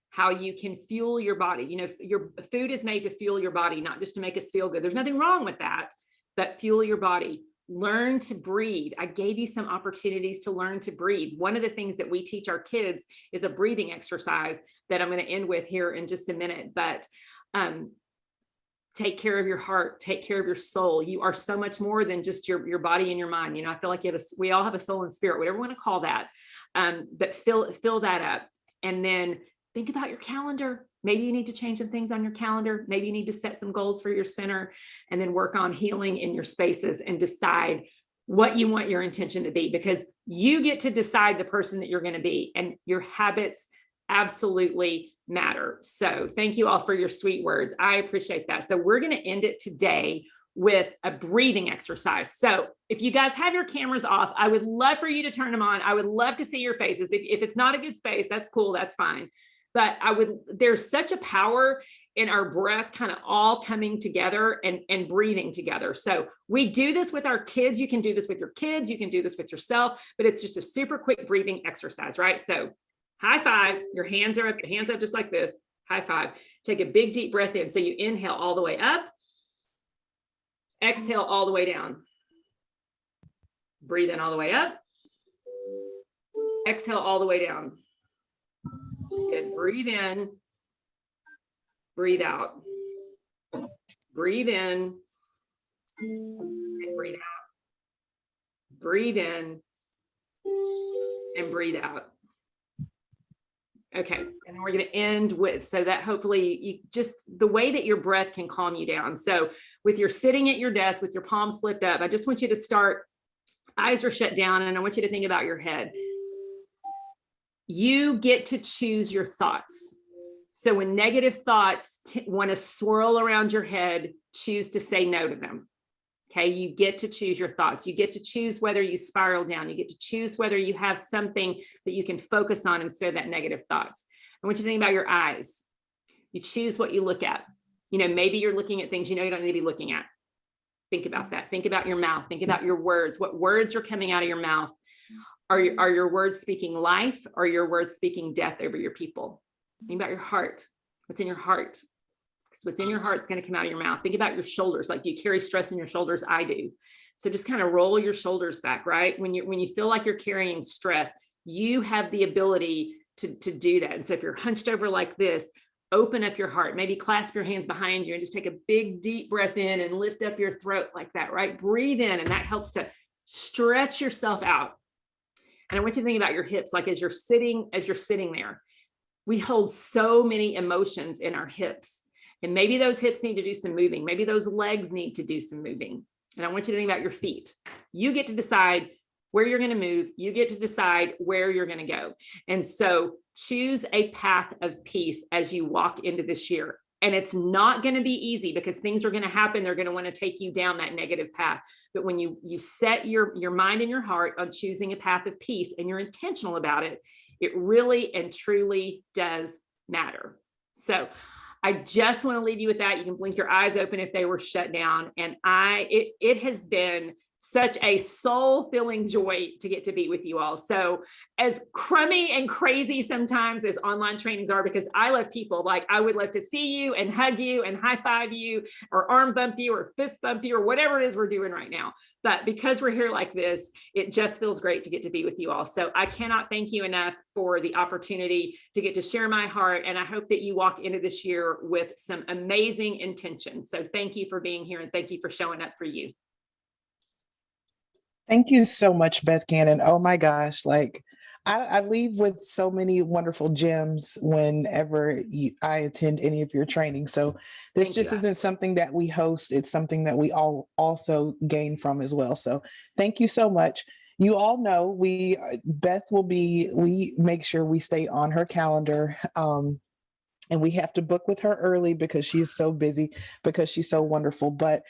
how you can fuel your body. Your food is made to fuel your body, not just to make us feel good. There's nothing wrong with that, but fuel your body. Learn to breathe. I gave you some opportunities to learn to breathe. One of the things that we teach our kids is a breathing exercise that I'm going to end with here in just a minute. But take care of your heart, take care of your soul. You are so much more than just your body and your mind. I feel like we all have a soul and spirit, whatever you want to call that. But fill that up. And then think about your calendar. Maybe you need to change some things on your calendar. Maybe you need to set some goals for your center and then work on healing in your spaces and decide what you want your intention to be, because you get to decide the person that you're going to be, and your habits absolutely matter. So thank you all for your sweet words. I appreciate that. So we're going to end it today with a breathing exercise. So if you guys have your cameras off, I would love for you to turn them on. I would love to see your faces. If it's not a good space, that's cool. That's fine. But there's such a power in our breath kind of all coming together and breathing together. So we do this with our kids. You can do this with your kids. You can do this with yourself, but it's just a super quick breathing exercise, right? So High five. Your hands are up, hands up just like this. High five. Take a big deep breath in. So you inhale all the way up. Exhale all the way down. Breathe in all the way up. Exhale all the way down. Good. Breathe in. Breathe out. Breathe in. And breathe out. Breathe in. And breathe out. Okay, and then we're going to end with, so that hopefully you just, the way that your breath can calm you down. So with your sitting at your desk with your palms flipped up, I just want you to start, eyes are shut down, and I want you to think about your head. You get to choose your thoughts. So when negative thoughts want to swirl around your head, choose to say no to them. Okay, you get to choose your thoughts. You get to choose whether you spiral down. You get to choose whether you have something that you can focus on instead of that negative thoughts. I want you to think about your eyes. You choose what you look at. You know, maybe you're looking at things you know you don't need to be looking at. Think about that. Think about your mouth. Think about your words. What words are coming out of your mouth? Are your words speaking life, or are your words speaking death over your people? Think about your heart. What's in your heart? Because what's in your heart is going to come out of your mouth. Think about your shoulders. Like, do you carry stress in your shoulders? I do. So just kind of roll your shoulders back, right? When you feel like you're carrying stress, you have the ability to do that. And so if you're hunched over like this, open up your heart, maybe clasp your hands behind you and just take a big deep breath in and lift up your throat like that, right? Breathe in, and that helps to stretch yourself out. And I want you to think about your hips, like as you're sitting there, we hold so many emotions in our hips. And maybe those hips need to do some moving. Maybe those legs need to do some moving. And I want you to think about your feet. You get to decide where you're going to move. You get to decide where you're going to go. And so choose a path of peace as you walk into this year. And it's not going to be easy, because things are going to happen. They're going to want to take you down that negative path. But when you set your mind and your heart on choosing a path of peace, and you're intentional about it, it really and truly does matter. So I just want to leave you with that. You can blink your eyes open if they were shut down. And it has been such a soul-filling joy to get to be with you all. So as crummy and crazy sometimes as online trainings are, because I love people, like I would love to see you and hug you and high five you or arm bump you or fist bump you or whatever it is we're doing right now. But because we're here like this, it just feels great to get to be with you all. So I cannot thank you enough for the opportunity to get to share my heart. And I hope that you walk into this year with some amazing intention. So thank you for being here, and thank you for showing up for you. Thank you so much, Beth Cannon. Oh my gosh, like I leave with so many wonderful gems whenever I attend any of your trainings. So this Thank you, just isn't something that we host, it's something that we all also gain from as well. So thank you so much. You all know Beth we make sure we stay on her calendar. And we have to book with her early because she is so busy, because she's so wonderful. But